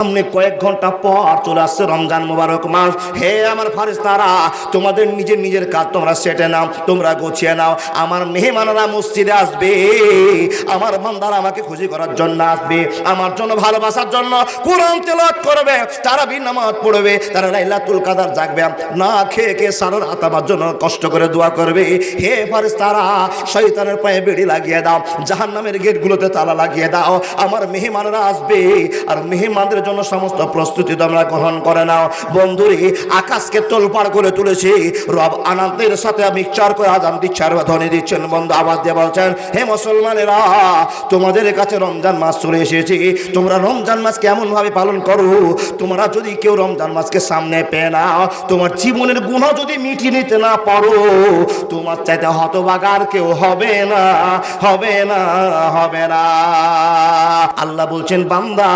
সামনে কয়েক ঘন্টা পর চলে আসছে রমজান মুবারক মাস। হে আমার ফারেস্তারা, তোমাদের নিজের নিজের কাজ তোমরা সেটে নাও, তোমরা গুছিয়ে নাও। আমার মেহমানরা মসজিদে আসবে, আমার বান্দারা আমাকে খুশি করার জন্য আসবে, আমার জন্য ভালোবাসার জন্য কোরআন তেলাওয়াত করবে, তারাবির নামাজ পড়বে, তারা লাইলাতুল কাদর জাগবে, না খেয়ে খেয়ে সারা রাত আমার জন্য কষ্ট করে দোয়া করবে। হে ফারেস্তারা, শয়তানের পায়ে বেড়ি লাগিয়ে দাও, জাহান্নামের গেটগুলোতে তালা লাগিয়ে দাও। আমার মেহমানরা আসবে, আর মেহমানদের জন্য সমস্ত প্রস্তুতি তোমরা গ্রহণ করে নাও। বন্ধুরে, আকাশকে তোলপাড় করে তুলেছি, রব আনন্দের সাথে মিক্সচার করে আজান দিচ্ছে আর ধ্বনি দিচ্ছেন। বন্ধু আওয়াজ দিয়ে বলছেন, হে মুসলমানেরা, তোমাদের কাছে রমজান মাস চলে এসেছে। তোমরা রমজান মাস কেমন ভাবে পালন করো? তোমরা যদি কেউ রমজান মাসকে সামনে পেয়ে নাও, তোমার জীবনের গুনাহ যদি মিটিয়ে নিতে না পারো, তোমার চাইতে হতভাগার কেউ হবে না, হবে না, হবে না। আল্লাহ বলছেন, বান্দা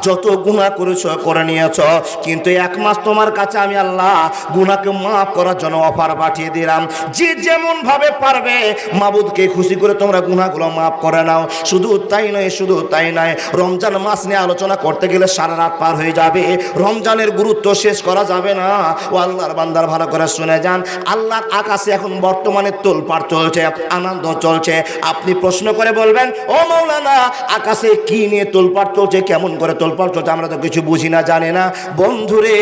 যত গুনাহ করেছ করে নিয়েছ, কিন্তু এক মাস তোমার কাছে আমি আল্লাহ গুনাহকে মাফ করার জন্য অফার পাঠিয়ে দিলাম। যে যেমন ভাবে পারবে মাবুদকে খুশি করে তোমরা গুনাহগুলো মাফ করে নাও। শুধু তাই নয়, শুধু তাই নয়, রমজান মাস নিয়ে আলোচনা করতে গেলে সারা রাত পার হয়ে যাবে, রমজানের গুরুত্ব শেষ করা যাবে না। ও আল্লাহর বান্দার ভালো করে শুনে যান, আল্লাহর আকাশে এখন বর্তমানে তোলপাড় চলছে, আনন্দ চলছে। আপনি প্রশ্ন করে বলবেন, ও মাওলানা, আকাশে কি নিয়ে তোলপাড় চলছে, কেমন করে তোলপাড় চলছে, আমরা তো কিছু বুঝি না, জানি না। বন্ধুরে,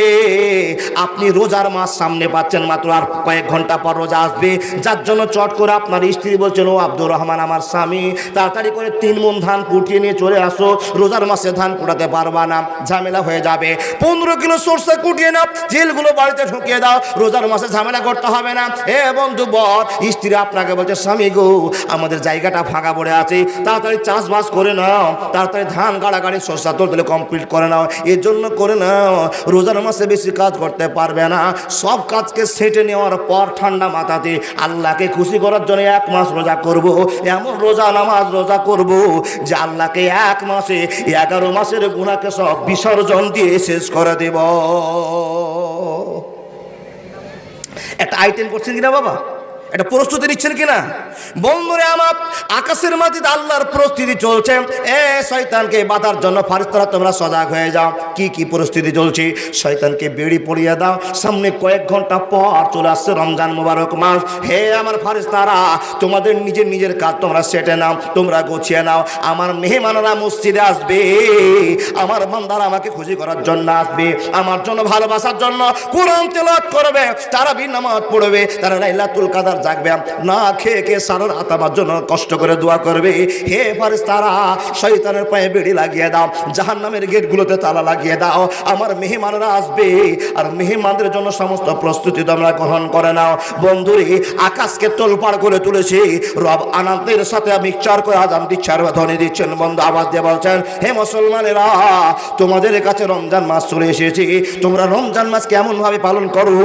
আপনি রোজার মাস সামনে পাচ্ছেন, মাত্র আর কয়েক ঘন্টা পর রোজা আসবে, যার জন্য চট করে আপনার স্ত্রী বলছেন, ও আব্দুর রহমান আমার স্বামী, তাড়াতাড়ি করে 3 মণ ধান কুটিয়ে নিয়ে চলে আসো, রোজার মাসে ধান কুটাতে পারবা না, ঝামেলা হয়ে যাবে। 15 কিলো সরষে কুটিয়ে নাও, তেলগুলো বাড়িতে ঢুকিয়ে দাও, রোজার মাসে ঝামেলা করতে হবে না। এ বন্ধু বর, স্ত্রী আপনাকে বলছে, স্বামী গো, আমাদের জায়গাটা ফাঁকা পড়ে আছে, তাড়াতাড়ি চাষবাস করে নাও, তাড়াতাড়ি ধান গাড়াগাড়ি সরষা তোলে কমপ্লিট করে নাও, এর জন্য করে নাও। রোজার মাসে বেশি কাজ করতে পারবে না, সব কাজকে সেটে নেওয়ার পর ঠান্ডা মাথাতে আল্লাহকে খুশি করার জন্য 1 মাস রোজা করব, এমন রোজা নামাজ রোজা করব যে আল্লাহকে 1 মাসে 11 মাসের গুনাহকে সব বিসর্জন দিয়ে শেষ করে দেব। একটা আইটেম করছেন কিনা বাবা? এটা প্রস্তুতি নিচ্ছেন কিনা? বন্ধুরে আমার, আকাশের মাটিতে আল্লাহর প্রস্তুতি চলছে। এ শয়তানকে বাধার জন্য ফারেস্তারা তোমরা সজাগ হয়ে যাও। কি কি প্রস্তুতি চলছে? শয়তানকে বেড়ি পরিয়ে দাও, সামনে কয়েক ঘন্টা পর চলে আসছে রমজান মুবারক মাস। হে আমার ফারেস্তারা, তোমাদের নিজের নিজের কাজ তোমরা সেটে নাও, তোমরা গুছিয়ে নাও। আমার মেহমানরা মসজিদে আসবে, আমার বান্দারা আমাকে খুশি করার জন্য আসবে, আমার জন্য ভালোবাসার জন্য কোরআন তেলাওয়াত করবে, তারাবির নামাজ পড়বে, তারা লাইলাতুল কাদর জাগবে, না খেয়ে খেয়ে সারা রাত আমার জন্য কষ্ট করে দোয়া করবে। হে ফারেস্তারা, শয়তানের পায়ে বেড়ি লাগিয়ে দাও, জাহান্নামের গেটগুলোতে তালা লাগিয়ে দাও। আমার মেহমানরা আসবে, আর মেহমানদের জন্য সমস্ত প্রস্তুতি তোমরা গ্রহণ করে নাও। বন্ধুরে, আকাশকে তোলপাড় করে তুলেছি, রব আনন্দের সাথে মিক্সচার করে আজান দিচ্ছে আর ধ্বনি দিচ্ছেন। বন্ধু আওয়াজ দিয়ে বলছেন, হে মুসলমানেরা, তোমাদের কাছে রমজান মাস চলে এসেছে। তোমরা রমজান মাস কেমন ভাবে পালন করো?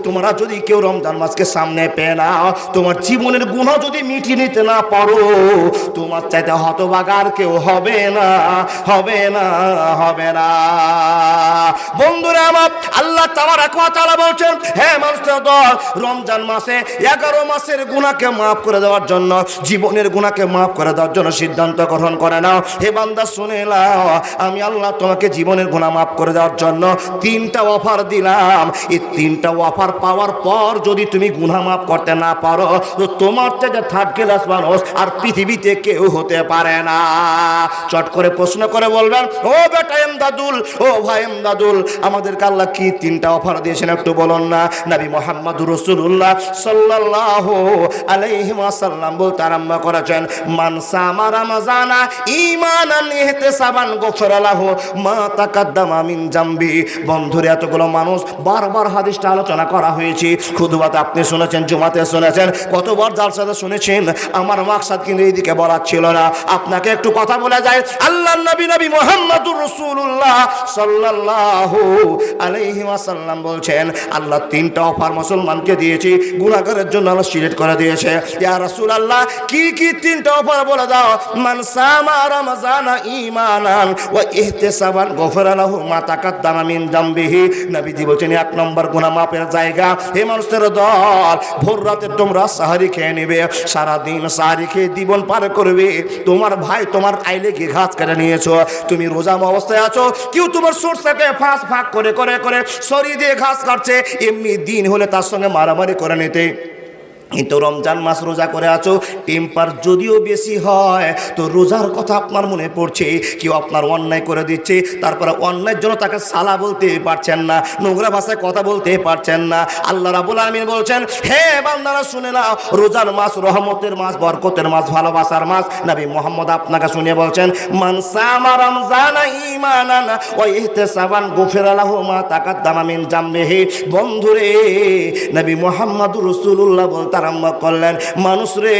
তোমরা যদি কেউ রমজান মাসকে সামনে পেয়ে নাও, তোমার জীবনের গুনাহ যদি মিটিয়ে নিতে না পারো, তোমার চাইতে হতভাগার কেউ হবে না, হবে না, হবে না। বন্ধুরা আমার, আল্লাহ তাবারক ওয়া তাআলা বলছেন, হে মানুষের দল, রমজান মাসে 11 মাসের গুনাহকে মাফ করে দেওয়ার জন্য, জীবনের গুনাহকে মাফ করে দেওয়ার জন্য সিদ্ধান্ত গ্রহণ করে নাও। হে বান্দা শুনে নাও, আমি আল্লাহ তোমাকে জীবনের গুনাহ মাফ করে দেওয়ার জন্য 3টা অফার দিলাম। এই 3টা অফার পাওয়ার পর যদি তুমি গুনাহ মাফ করতে না পারো, তো তোমার থেকে থার্ড ক্লাস মানুষ আর পৃথিবীতে কেউ হতে পারে না। চট করে প্রশ্ন করে বলবেন, ও বেটা এমদাদুল, ও ভাই এমদাদুল, আমাদেরকে আল্লাহ কি 3টা অফার দিয়েছেন একটু বলুন না। নবী মুহাম্মদুর রাসূলুল্লাহ সাল্লাল্লাহু আলাইহি ওয়াসাল্লাম বলতে আরম্ভ করেছেন, মান সামা রমাজানা ঈমানান ইহতিসাবান গফরা লাহু মা তাকাদ্দামা মিন জামবি। বন্ধুরা, এতগুলো মানুষ বারবার হাদিসটা আলোচনা করা হয়েছে, খুতবাতে আপনি শুনেছেন, জুমাতে শুনেছেন, কতবার জালসাতে শুনেছেন। আমার মাকসাদ কিন্তু এইদিকে বলার ছিল না। আপনাকে একটু কথা বলে যায়, আল্লাহর নবী নবী মুহাম্মদুর রাসূলুল্লাহ সাল্লাল্লাহু আলাইহি ওয়াসাল্লাম বলছেন, আল্লাহ 3টা অফার মুসলমানকে দিয়েছে, গুনাহগারের জন্য আল্লাহ সিলেক্ট করে দিয়েছে। ইয়া রাসূলুল্লাহ, কি কি 3টা অফার বলে দাও। মান সামা রমাজানা ঈমানান ওয়া ইহতিসাবান গফরা লাহু মা তাকাদ্দামা মিন যামবিহি। নবীজি বলেন, 1 নম্বর গুনাহ মাফের জায়গা। হে মানুষের দল, ভোর রাতে তোমরা সাহারি খেয়ে নেবে, সারাদিন সাহারি খেয়ে জীবন পার করবে। তোমার ভাই তোমার আইলে গিয়ে ঘাস কেটে নিয়েছো, তুমি রোজা অবস্থায় আছো, কেউ তোমার সরষাকে ফাঁস ফাঁক করে করে করে সরি দিয়ে ঘাস কাটছে, এমনি দিন হলে তার সঙ্গে মারামারি করে নিতে। কিন্তু রমজান মাস রোজা করে আছো, টেম্পার যদিও বেশি হয় তো রোজার কথা আপনার মনে পড়ছে, কেউ আপনার অন্যায় করে দিচ্ছে, তারপরে অন্যায়ের জন্য তাকে সালা বলতে পারছেন না, নোংরা ভাষায় কথা বলতে পারছেন না। আল্লাহ রাব্বুল আলামিন বলছেন, হে বান্দারা শুনে নাও, রোজার মাস রহমতের মাস, বরকতের মাস, ভালোবাসার মাস। নবী মুহাম্মদ আপনাকে শুনিয়ে বলছেন, মান সামা রমজানা ঈমানান ওয়া ইহতিসাবান গুফিরা লাহু মা তাকাদ্দামা মিন জামবিহি। বন্ধুরে, নবী মুহাম্মদুর রাসূলুল্লাহ বলতে আরম্ভ করলেন, মানুষ রে,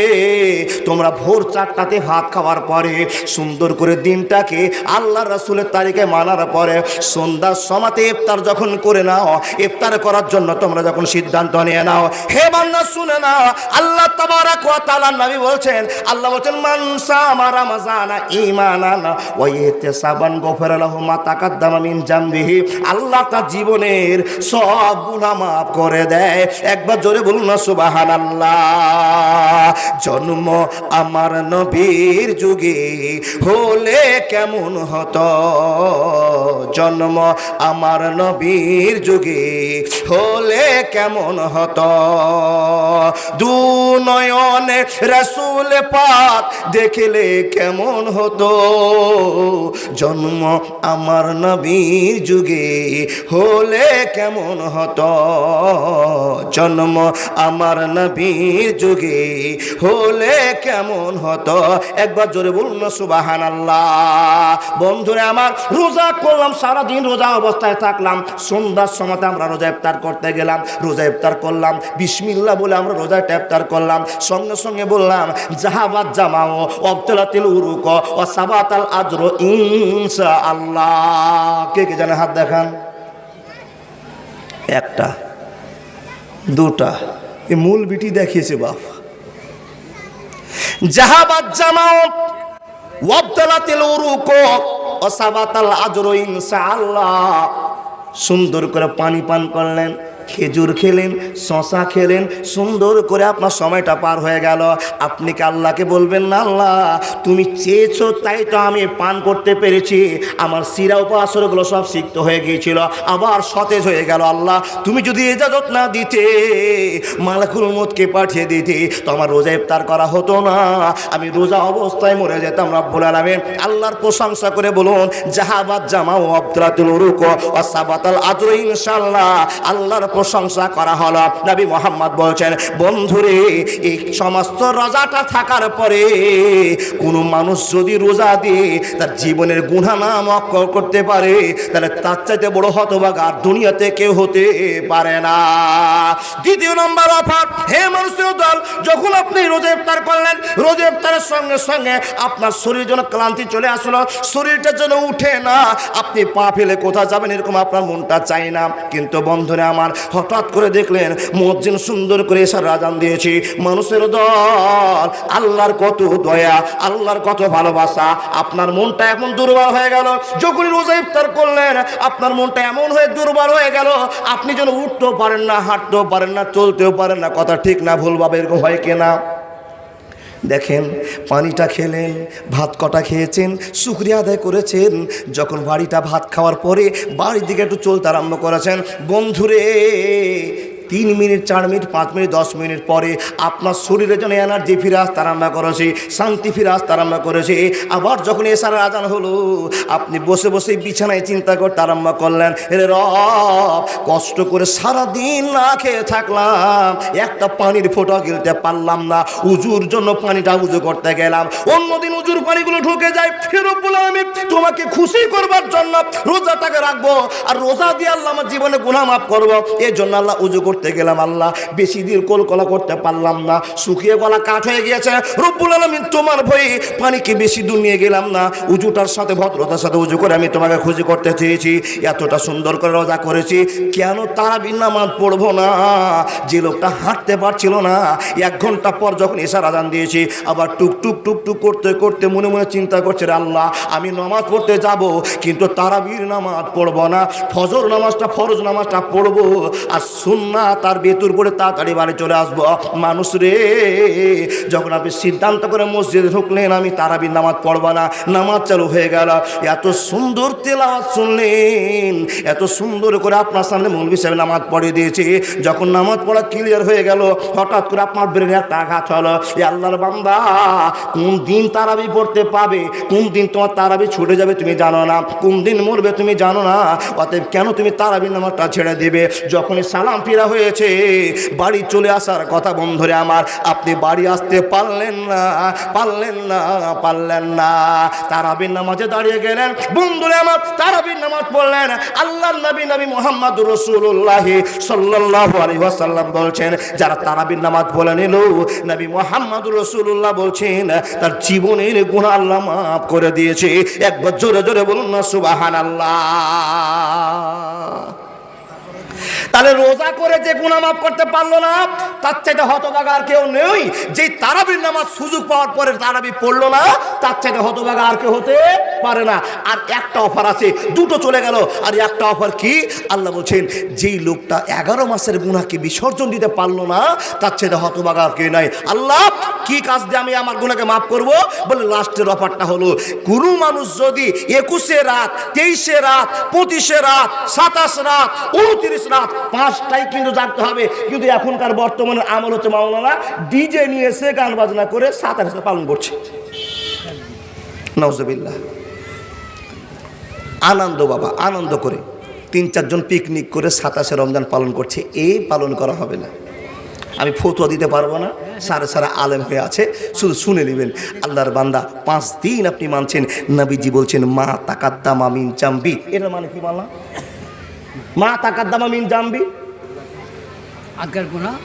তোমরা ভোর 4টাতে ভাত খাওয়ার পরে সুন্দর করে দিনটাকে আল্লাহ রাসূলের তারিখে মানার পরে সন্ধ্যার সময়তে ইফতার যখন করে নাও, ইফতার করার জন্য তোমরা যখন সিদ্ধান্ত নিয়ে নাও, হে বান্দা শুনে নাও, আল্লাহ তাবারাক ওয়া তাআলা নবী বলছেন, আল্লাহ বলছেন, মান সামা রমজানা ঈমানান ওয়া ইহতিসাবান গুফিরা লাহু মা তাকাদ্দামা মিন জামবিহি। আল্লাহ তার জীবনের সব গুনাহ মাফ করে দেয়। একবার জোরে বলুন না সুবহানাল্লাহ। জন্ম আমার নবীর যুগে হলে কেমন হতো, জন্ম আমার নবীর যুগে হলে কেমন হতো, দু নয়নে রাসূল পাক দেখলে কেমন হতো, জন্ম আমার নবীর যুগে হলে কেমন হতো, জন্ম আমার নবীর যুগে হলে কেমন হতো। একবার জোরে বলুন না সুবহানাল্লাহ। বন্ধুরা আমার, রোজা করলাম, সারাদিন রোজা অবস্থায় থাকলাম, সন্ধ্যার সময় আমরা রোজা ইফতার করতে গেলাম, রোজা ইফতার করলাম, বিসমিল্লাহ বলে আমরা রোজা ইফতার করলাম, সঙ্গে সঙ্গে বললাম, জাহাবাত জামাও ওয়াবতালাতিল উরুক ওয়া সাবাতাল আজরু ইনশাআল্লাহ। কে কে জানে হাত দেখান। একটা দুটা, এই মূল বিটি দেখিয়েছে বাপ। জাহাবাত জামাও ওয়াবতালাতিল উরুক ওয়া সাবাতাল আজরু ইনশাআল্লাহ। সুন্দর করে পানি পান করলেন, খেজুর খেলেন, শশা খেলেন, সুন্দর করে আপনার সময়টা পার হয়ে গেল। আপনি কি আল্লাহকে বলবেন না, আল্লাহ তুমি চেয়েছো তাই তো আমি পান করতে পেরেছি, আমার শিরা উপাসরগুলো সব সিক্ত হয়ে গিয়েছিল, আবার সতেজ হয়ে গেল। আল্লাহ তুমি যদি ইজাজত না দিতে, মালাকুল মউতকে পাঠিয়ে দিতে, তো আমার রোজা ইফতার করা হতো না, আমি রোজা অবস্থায় মরে যেতাম। রব্বুল আলামিন আল্লাহর প্রশংসা করে বলুন, জাহাবাত জামা ওয়াবতালাতুল উরুক ওয়া সাবাতাল আজরু ইনশাআল্লাহ। আল্লাহর প্রশংসা করা হলো। নবী মুহাম্মদ বলছেন, বন্ধুরে, এই সমস্ত রোজাটা থাকার পরে কোনো মানুষ যদি রোজা দিয়ে তার জীবনের গুনাহ না মাফ করতে পারে, তাহলে তার চাইতে বড় হতভাগা আর দুনিয়াতে কেউ হতে পারে না। দ্বিতীয় নম্বর অফার, হে মানুষের দল, যখন আপনি রোজা ইফতার করলেন, রোজা ইফতারের সঙ্গে সঙ্গে আপনার শরীর যেন ক্লান্তি চলে আসলো, শরীরটা যেন উঠে না, আপনি পা ফেলে কোথাও যাবেন এরকম আপনার মনটা চাই না। কিন্তু বন্ধুরা আমার, হঠাৎ করে দেখলেন মুয়াজ্জিন সুন্দর করে এশার আযান দিয়েছে। মানুষের দল, আল্লাহর কত দয়া, আল্লাহর কত ভালোবাসা, আপনার মনটা এমন দুর্বল হয়ে গেল, যখন রোজা ইফতার করলেন আপনার মনটা এমন হয়ে দুর্বল হয়ে গেল, আপনি যেন উঠতেও পারেন না, হাঁটতেও পারেন না, চলতেও পারেন না। কথা ঠিক না ভুল ভাবে এরকম হয় কিনা? দেখেন, পানিটা খেলেন, ভাত কটা খেয়েছেন, শুকরিয়া আদায় করেছেন, যখন বাড়িটা ভাত খাওয়ার পরে বাড়ির দিকে একটু চলতে আরম্ভ করেছেন, বন্ধুরে 3 মিনিট 4 মিনিট 5 মিনিট 10 মিনিট পরে আপনার শরীরে যেন এনার্জি ফিরে আসতে আরম্ভ করেছে, শান্তি ফিরে আসতে আরম্ভ করেছে। আবার যখন এশারের আযান হলো, আপনি বসে বসে বিছানায় চিন্তা করতে আরম্ভ করলেন, রে রব, কষ্ট করে সারাদিন না খেয়ে থাকলাম, একটা পানির ফোঁটা গিলতে পারলাম না, উজুর জন্য পানিটা উজু করতে গেলাম, অন্যদিন উজুর পানিগুলো ঢুকে যায়, ফেরত বলে আমি তোমাকে খুশি করবার জন্য রোজাটাকে রাখবো, আর রোজা দিয়ে আল্লাহ আমার জীবনে গুনাহ মাফ করবো, এই জন্য আল্লাহ উজু করতে গেলাম। আল্লাহ বেশি দিন কলকলা করতে পারলাম না, শুকিয়ে গলা কাঠ হয়ে গিয়েছে। রব্বুল আলামিন তোমার ভয়ে পানিকে বেশি দূর নিয়ে গেলাম না, উজুটার সাথে ভদ্রতার সাথে উজু করে আমি তোমাকে খুশি করতে চেয়েছি। এতটা সুন্দর করে রোজা করেছি, কেন তারাবির নামাজ পড়বো না? যে লোকটা হাঁটতে পারছিল না, 1 ঘন্টা পর যখন এশার আযান দিয়েছি, আবার টুক টুক টুক টুক করতে করতে মনে মনে চিন্তা করছে, আল্লাহ আমি নামাজ পড়তে যাব, কিন্তু তারাবির নামাজ পড়বো না, ফজর নামাজটা ফরজ নামাজটা পড়বো, আর সুন্নাহ তার বেতুর পড়ে তাড়াতাড়ি বাড়ি চলে আসবো। মানুষ রে, যখন আপনি সিদ্ধান্ত করে মসজিদে ঢুকলেন আমি তারাবির নামাজ পড়বো না, নামাজ চালু হয়ে গেল। এত সুন্দর তেলাওয়াত শুনলেন, এত সুন্দর করে আপনার সামনে মৌলভী সাহেব নামাজ পড়িয়ে দিয়েছে। যখন নামাজ পড়া ক্লিয়ার হয়ে গেল, হঠাৎ করে আপনার ব্রেনে একটা আঘাত হলো, এ আল্লাহর বান্দা, কোন দিন তারাবি পড়তে পাবে, কোন দিন তোমার তারাবি ছুটে যাবে তুমি জানো না, কোন দিন মরবে তুমি জানো না, অতএব কেন তুমি তারাবির নামাজটা ছেড়ে দেবে? যখনই সালাম ফিরা হয়েছে, বাড়ি চলে আসার কথা বন্ধুরে আমার, আপনি বাড়ি আসতে পারলেন না, পারলেন না। তারাবির নামাজে দাঁড়িয়ে গেলেন, বন্ধুরে আমার তারাবির নামাজ পড়লেন। আল্লাহর নবী মুহাম্মদুর রাসূলুল্লাহ সাল্লাল্লাহু আলাইহি ওয়াসাল্লাম বলছেন, যারা তারাবির নামাজ পড়ে নিল, নবী মুহাম্মদুর রাসূলুল্লাহ বলছেন তার জীবনের গুনাহ আল্লাহ মাফ করে দিয়েছে। একবার জোরে জোরে বলুন না সুবহানাল্লাহ। তাহলে রোজা করে যে গুনাহ মাফ করতে পারলো না, তার চাইতে হতভাগা আর কেউ নেই। যে তারাবির নামাজ সুযোগ পাওয়ার পরে তারাবি পড়লো না, তার চাইতে হতভাগা আর কেউ হতে পারে না। আর একটা অফার আছে, দুটো চলে গেল, আর একটা অফার কি? আল্লাহ বলছেন, যেই লোকটা 11 মাসের গুনাহকে বিসর্জন দিতে পারলো না, তার চাইতে হতভাগা আর কেউ নাই। আল্লাহ কি কাজ দিয়ে আমি আমার গুনাহকে মাফ করব? বলে লাস্টের অফারটা হলো, কোনো মানুষ যদি 21 রাত, 23 রাত, 25 রাত, 27 রাত, 29 রাত, 5টাই কিন্তু জাগতে হবে। কিন্তু এখনকার বর্তমানে আমল হচ্ছে মাওলানা ডিজে নিয়ে এসে গান বাজনা করে 27 পালন করছে। নাউজুবিল্লাহ। আনন্দ বাবা, আনন্দ করে 3-4 জন পিকনিক করে 27 রমজান পালন করছে। এই পালন করা হবে না। আমি ফতোয়া দিতে পারবো না, সারা আলেম হয়ে আছে, শুধু শুনে নেবেন। আল্লাহর বান্দা 5 দিন আপনি মানছেন, নবীজি বলছেন মা তাকাদ্দামা মিন জামবি। এর মানে কি বললাম? মা তাকাদ্দামা মিন জামবি, আগের গুনাহ,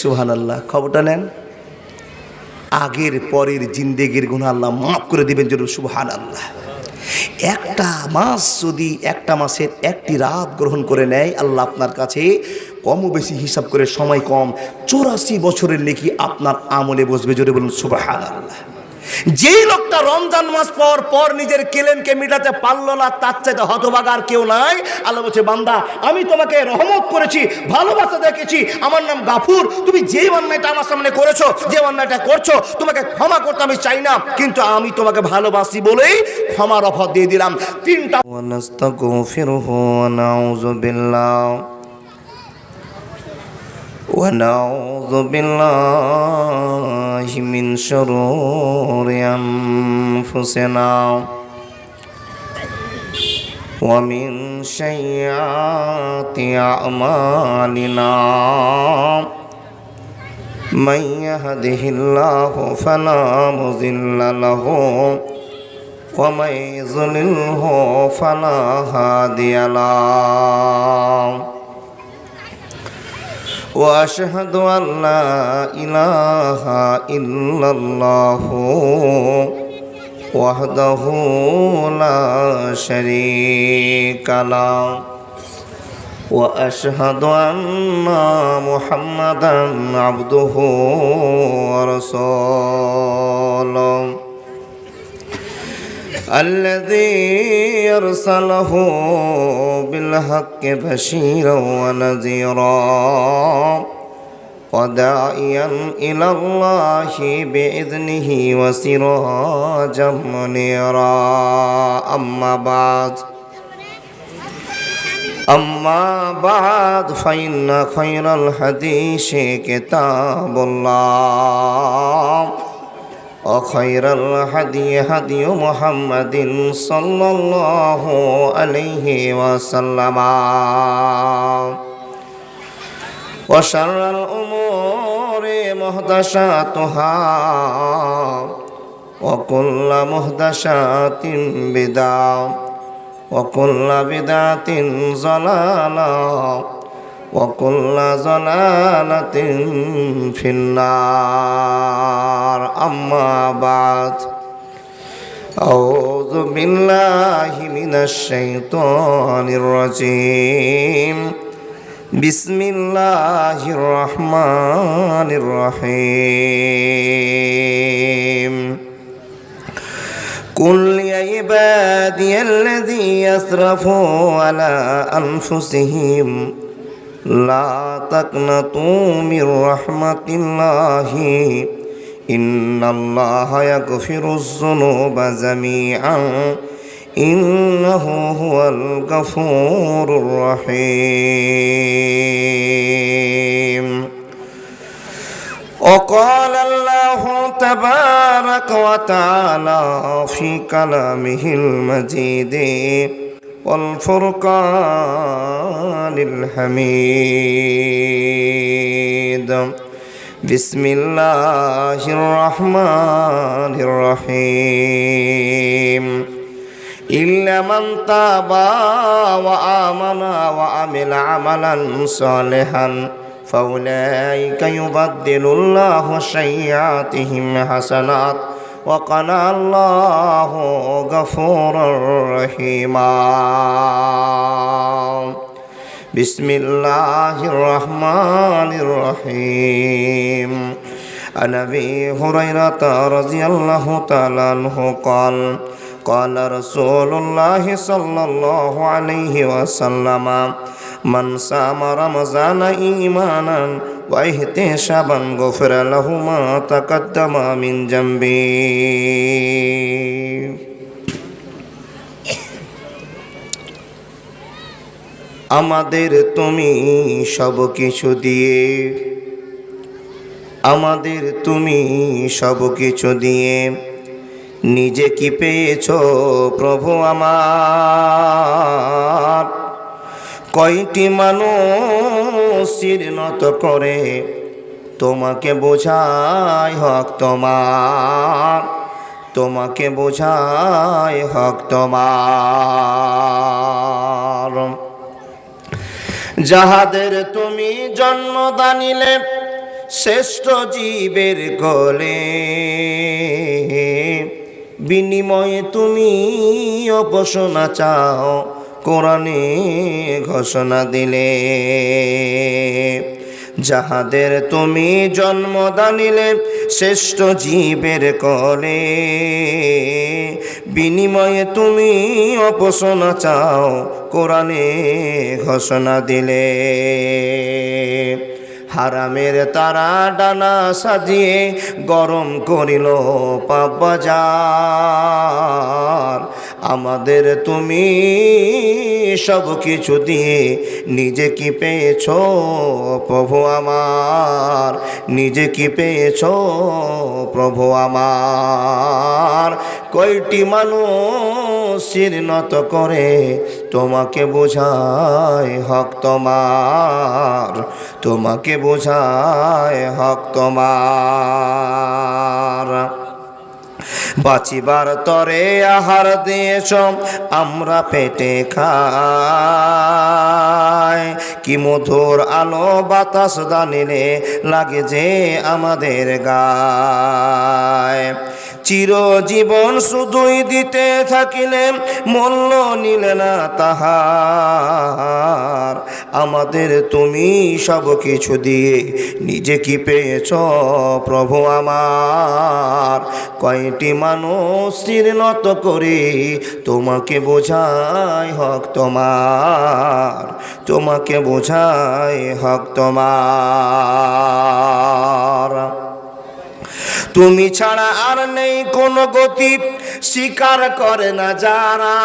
সুবহানাল্লাহ। খবরটা নেন, আগের পরের জিন্দেগির গুনাহ আল্লাহ মাফ করে দিবেন। জরুর সুবহানাল্লাহ। একটা মাস যদি, একটা মাসের একটি রাত গ্রহণ করে নেয়, আল্লাহ আপনার কাছে কম বেশি হিসাব করে, সময় কম, 84 বছরের নেকি আপনার আমলে বসবে। জোরে বলুন সুবহানাল্লাহ। যেই লোকটা রমজান মাস পর পর নিজের কেলেমকে মিটাতে পারলো না, তার চাইতে হতভাগা আর কেউ নাই। আল্লাহ বলছে, বান্দা আমি তোমাকে রহমত করেছি, ভালোবাসা দেখেছি, আমার নাম গাফুর। তুমি যে অন্যায়টা আমার সামনে করেছো, যে অন্যায়টা করছো, তোমাকে ক্ষমা করতে আমি চাই না, কিন্তু আমি তোমাকে ভালোবাসি বলেই ক্ষমার অফার দিয়ে দিলাম। 3টা ওয়ানাস্তাগফিরুহু ওয়া নাউযু বিল্লাহ ونعوذ بالله من شرور أنفسنا ومن سيئات أعمالنا من يهده الله فلا مضل له ومن يضلله فلا هادي له وأشهد أن لا إله إلا الله وحده لا شريك له وأشهد أن محمدا عبده ورسوله الذي أرسله بالحق بشيرا ونذيرا وداعيا إلى الله بإذنه وسراجا منيرا أما بعد فإن خير الحديث كتاب الله وخير الهدي هدي محمد صلى الله عليه وسلم وشر الأمور محدثاتها وكل محدثات بدعة وكل بدعة ضلالة وكل ضلالة في النار أما بعد أعوذ بالله من الشيطان الرجيم بسم الله الرحمن الرحيم قل يا عبادي الذين يسرفوا على أنفسهم লা তাকনাতু মির রাহমাতিল্লাহি ইন্নাল্লাহা ইয়াগফিরুয যুনুবা জামিআন ইন্নাহু হুয়াল গফুরুর রহিম। وقال الله تبارك وتعالى في كلامه المجيد والفرقان الحميد بسم الله الرحمن الرحيم إلا من تاب وآمن وعمل عملا صالحا فأولئك يبدل الله سيئاتهم حسنات وكان الله غفورا رحيما بسم الله الرحمن الرحيم عن أبي هريرة رضي الله تعالى عنه قال قال رسول الله صلى الله عليه وسلم من صام رمضان إيمانا واحتسابا غفر له ما تقدم من ذنبه। আমাদের তুমি সব কিছু দিয়ে, আমাদের তুমি সব কিছু দিয়ে নিজে কি পেয়েছ প্রভু আমার। কয়টি মানুষ শির নত করে তোমাকে বোঝায় হক তোমার, তোমাকে বোঝায় হক তোমার। যাহাদের তুমি জন্ম দানিলে শ্রেষ্ঠ জীবের কোলে, বিনিময়ে তুমি অপসনা চাও কোরআনে ঘোষণা দিলে। যাহাদের তুমি জন্ম দানিলে শ্রেষ্ঠ জীবের কোলে, বিনিময়ে তুমি অপসনা চাও কোরআনে ঘোষণা দিলে। হারামের তারা ডানা সাজিয়ে গরম করিল পাপ বাজার। আমাদের তুমি সব কিছু দিয়ে নিজে কি পেয়েছ প্রভু আমার, নিজে কি পেয়েছ প্রভু আমার। কয়টি মানুষ শির নত করে তোমাকে বোঝায় হক তোমার, তোমাকে বোঝায় হক তোমার। বাঁচিবার তরে আহার দিয়েছ আমরা পেটে খাই, কি মধুর আলো বাতাস দানিলে লাগে যে আমাদের গায়। চিরজীবন শুধুই দিতে থাকিলে মূল্য নিলে না তাহার। আমাদের তুমি সব কিছু দিয়ে নিজে কি পেয়েছ প্রভু আমার। কয়টি মানুষ শির নত করে তোমাকে বোঝায় হক তোমার, তোমাকে বোঝায় হক তোমার। তুমি ছাড়া আর নেই কোনো গতি স্বীকার করে না যারা,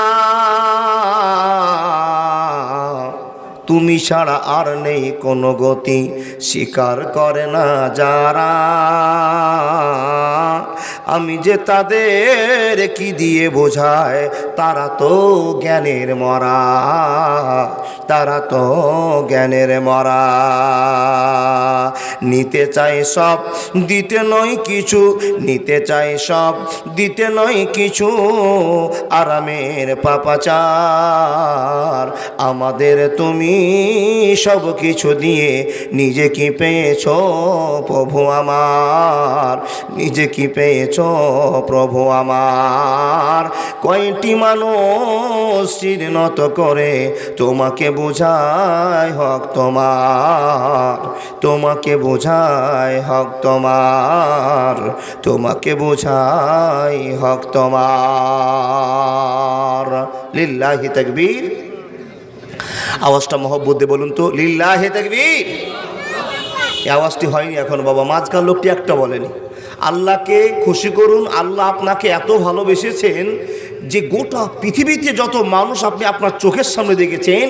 তুমি ছাড়া আর নেই কোনো গতি স্বীকার করে না যারা। আমি যে তাদের কি দিয়ে বোঝায়, তারা তো জ্ঞানের মরা, তারা তো জ্ঞানের মরা। নিতে চাই সব দিতে নয় কিছু, নিতে চাই সব দিতে নয় কিছু, আরামের পাপাচার। আমাদের তুমি সব কিছু দিয়ে নিজে কি পেয়েছ প্রভু আমার, নিজে কি পেয়েছ প্রভু আমার। কয়টি মানুষ শির নত করে তোমাকে বোঝায় হক তোমার, তোমাকে বোঝায় হক তোমার, তোমাকে বোঝায় হক তোমার। লিল্লাহি তাকবীর। আওয়াজটা মহব্বত দিয়ে বলুন তো, লিল্লাহি তাকবীর। এই আওয়াজটি হয়নি এখন বাবা, মাঝখান লোকটি একটা বলেনি। আল্লাহকে খুশি করুন, আল্লাহ আপনাকে এত ভালোবেসেছেন যে গোটা পৃথিবীতে যত মানুষ আপনি আপনার চোখের সামনে দেখেছেন,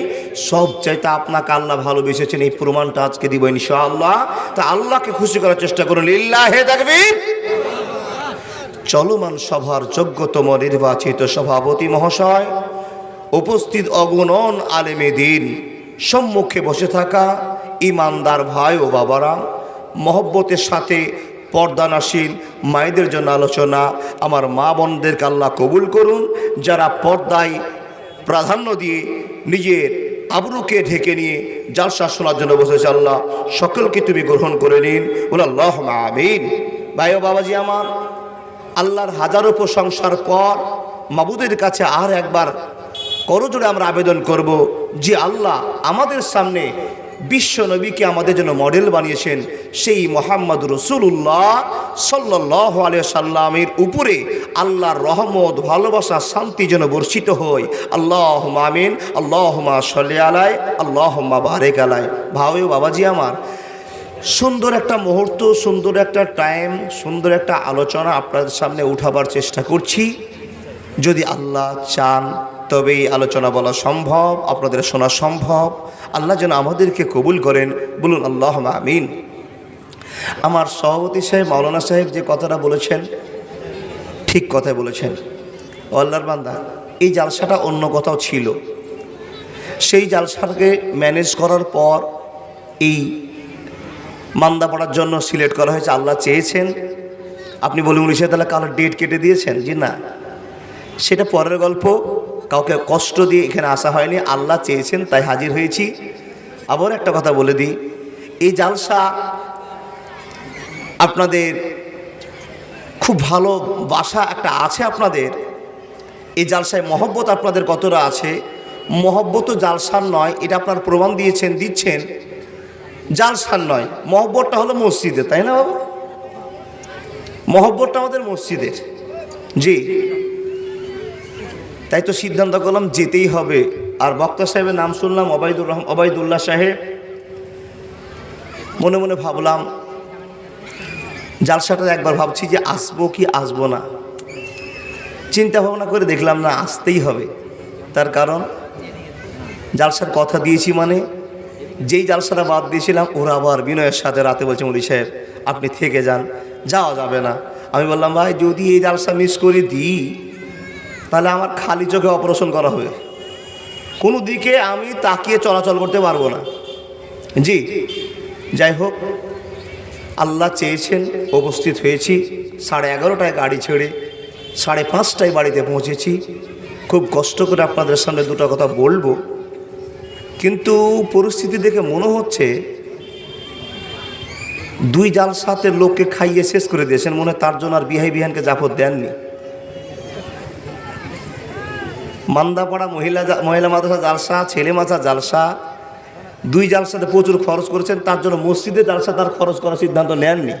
সব চাইতে আপনাকে আল্লাহ ভালোবেসেছেন। এই প্রমাণটা আজকে দিব ইনশাআল্লাহ। তা আল্লাহকে খুশি করার চেষ্টা করুন, লিল্লাহি তাকবীর। চলমান সভার যোগ্যতম নির্বাচিত সভাপতি মহাশয়, উপস্থিত অগণন আলেমে দিন, সম্মুখে বসে থাকা ইমানদার ভাই ও বাবারা, মহব্বতের সাথে পর্দানাশীল মায়েদের জন্য আলোচনা। আমার মা বোনদেরকে আল্লাহ কবুল করুন। যারা পর্দায় প্রাধান্য দিয়ে নিজের আবরুকে ঢেকে নিয়ে জালসা শোনার জন্য বসেছে, আল্লাহ সকলকে তুমি গ্রহণ করে নিন, বলে আল্লাহুম্মা আমিন। ভাই ও বাবাজি আমার, আল্লাহর হাজারো প্রশংসার পর মাবুদের কাছে আর একবার করজোড়ে আমরা আবেদন করব যে আল্লাহ আমাদের সামনে বিশ্ব নবীকে আমাদের জন্য মডেল বানিয়েছেন, সেই মুহাম্মদ রাসূলুল্লাহ সাল্লাল্লাহু আলাইহি সাল্লামের উপরে আল্লাহর রহমত, ভালোবাসা, শান্তি যেন বর্ষিত হয়। আল্লাহুম্মা আমিন। আল্লাহুম্মা সাল্লি আলাই, আল্লাহুম্মা বারিক আলাই। ভাই ও বাবাজি আমার, সুন্দর একটা মুহূর্ত, সুন্দর একটা টাইম, সুন্দর একটা আলোচনা আপনাদের সামনে উঠাবার চেষ্টা করছি। যদি আল্লাহ চান তবে এই আলোচনা বলা সম্ভব, আপনাদের শোনা সম্ভব। আল্লাহ যেন আমাদেরকে কবুল করেন, বলুন আল্লাহুম্মা আমিন। আমার সভাপতি সাহেব, মাওলানা সাহেব যে কথাটা বলেছেন, ঠিক কথাই বলেছেন। ও আল্লাহর বান্দা, এই জালসাটা অন্য কোথাও ছিল, সেই জালসাটাকে ম্যানেজ করার পর এই মান্দা পড়ার জন্য সিলেক্ট করা হয়েছে। আল্লাহ চেয়েছেন, আপনি বলুন 19 তাহলে কালো ডেট কেটে দিয়েছেন, জি না, সেটা পরের গল্প। কাউকে কষ্ট দিয়ে এখানে আসা হয়নি, আল্লাহ চেয়েছেন তাই হাজির হয়েছি। আবার একটা কথা বলে দিই, এই জালসা আপনাদের খুব ভালো বাসা একটা আছে আপনাদের, এই জালসায় মহব্বত আপনাদের কতটা আছে। মহব্বত জালসার নয়, এটা আপনার প্রমাণ দিচ্ছেন জালসার নয়, মহব্বতটা হলো মসজিদে, তাই না বাবা? মহব্বতটা আমাদের মসজিদের, জি। তাই তো সিদ্ধান্ত করলাম যেতেই হবে। আর বক্তা সাহেবের নাম শুনলাম ওবায়দুল্লাহ সাহেব, মনে মনে ভাবলাম জালসাটা একবার ভাবছি যে আসবো কি আসবো না, চিন্তা ভাবনা করে দেখলাম না, আসতেই হবে। তার কারণ জালসার কথা দিয়েছি, মানে যেই জালসাটা বাদ দিয়েছিলাম ওরা আবার বিনয়ের সাথে রাতে বলছে, মৌলী সাহেব আপনি থেকে যান, যাওয়া যাবে না। আমি বললাম ভাই যদি এই জালসা মিস করে দিই তাহলে আমার খালি চোখে অপারেশন করা হবে, কোনো দিকে আমি তাকিয়ে চলাচল করতে পারবো না। জি, যাই হোক, আল্লাহ চেয়েছেন উপস্থিত হয়েছি। 11:30টায় গাড়ি ছেড়ে 5:30টায় বাড়িতে পৌঁছেছি। খুব কষ্ট করে আপনাদের সামনে দুটো কথা বলবো, কিন্তু পরিস্থিতি দেখে মনে হচ্ছে 2 জালসাতে লোককে খাইয়ে শেষ করে দিয়েছেন, মনে হয় তার জন্য আর বিহানকে জাফর দেননি। মান্দাপাড়া মহিলা মাদ্রাসা জালসা, ছেলে মাদ্রাসা জালসা, 2 জালসাতে প্রচুর খরচ করেছেন, তার জন্য মসজিদে জালসা তার খরচ করার সিদ্ধান্ত নেননি।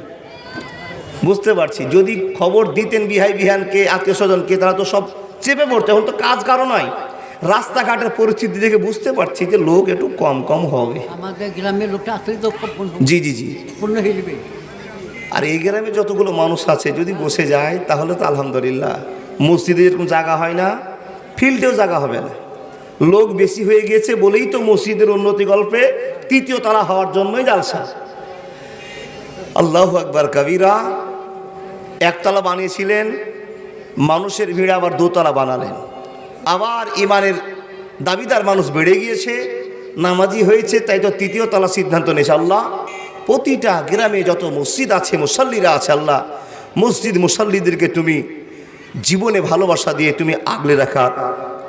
বুঝতে পারছি, যদি খবর দিতেন বিহানকে, আত্মীয় স্বজনকে, তারা তো সব চেপে পড়তে। এখন তো কাজ কারো নয়, রাস্তাঘাটের পরিস্থিতি দেখে বুঝতে পারছি যে লোক একটু কম হবে। আমাদের গ্রামের লোকটা আসলে তো জি, পূর্ণ হয়ে যাবে। আর এই গ্রামে যতগুলো মানুষ আছে যদি বসে যায় তাহলে তো আলহামদুলিল্লাহ। মসজিদে যেরকম জায়গা হয় না, ফিল্ডেও জায়গা হবে না। লোক বেশি হয়ে গিয়েছে বলেই তো মসজিদের উন্নতি গল্পে 3য় তলা হওয়ার জন্যই জালসা। আল্লাহু আকবার কবিরা। 1 তলা বানিয়েছিলেন, মানুষের ভিড়ে আবার 2 তলা বানালেন। আবার ইমানের দাবিদার মানুষ বেড়ে গিয়েছে, নামাজি হয়েছে, তাই তো 3য় তলা সিদ্ধান্ত নিয়েছে। আল্লাহ প্রতিটা গ্রামে যত মসজিদ আছে, মুসল্লিরা আছে, আল্লাহ মসজিদ মুসল্লিদেরকে তুমি জীবনে ভালোবাসা দিয়ে তুমি আগলে রাখার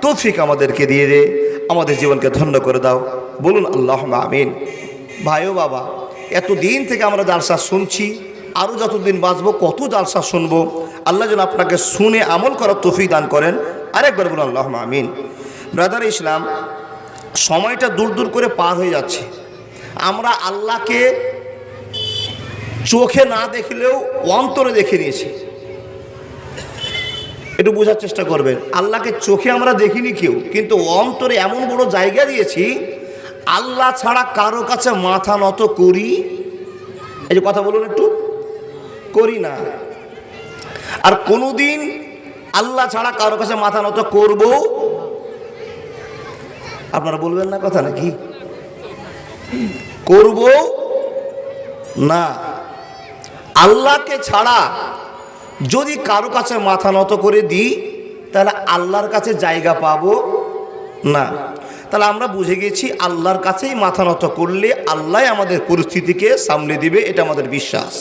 তৌফিক আমাদেরকে দিয়ে দে, আমাদের জীবনকে ধন্য করে দাও, বলুন আল্লাহুম্মা আমিন। ভাই ও বাবা, এতদিন থেকে আমরা জালসা শুনছি, আরও যতদিন বাঁচবো কত জালসা শুনবো। আল্লাহ যেন আপনাকে শুনে আমল করার তৌফিক দান করেন। আরেকবার বলুন আল্লাহুম্মা আমিন। ব্রাদার ইসলাম, সময়টা দূর করে পার হয়ে যাচ্ছে। আমরা আল্লাহকে চোখে না দেখলেও অন্তরে দেখে নিয়েছি। একটু বোঝার চেষ্টা করবেন। আল্লাহকে চোখে আমরা দেখিনি কেউ, কিন্তু অন্তরে এমন বড় জায়গা দিয়েছি, আল্লাহ ছাড়া কারো কাছে মাথা নত করি, এই যে কথা বলুন একটু, করি না। আর কোনোদিন আল্লাহ ছাড়া কারো কাছে মাথা নত করব, আপনারা বলবেন না কথা নাকি? করব না। আল্লাহকে ছাড়া যদি কারো কাছে মাথা নত করে দিই, তাহলে আল্লাহর কাছে জায়গা পাবো না। তাহলে আমরা বুঝে গেছি আল্লাহর কাছেই মাথা নত করলে আল্লাহ আমাদের পরিস্থিতিকে সামলে দিবে, এটা আমাদের বিশ্বাস।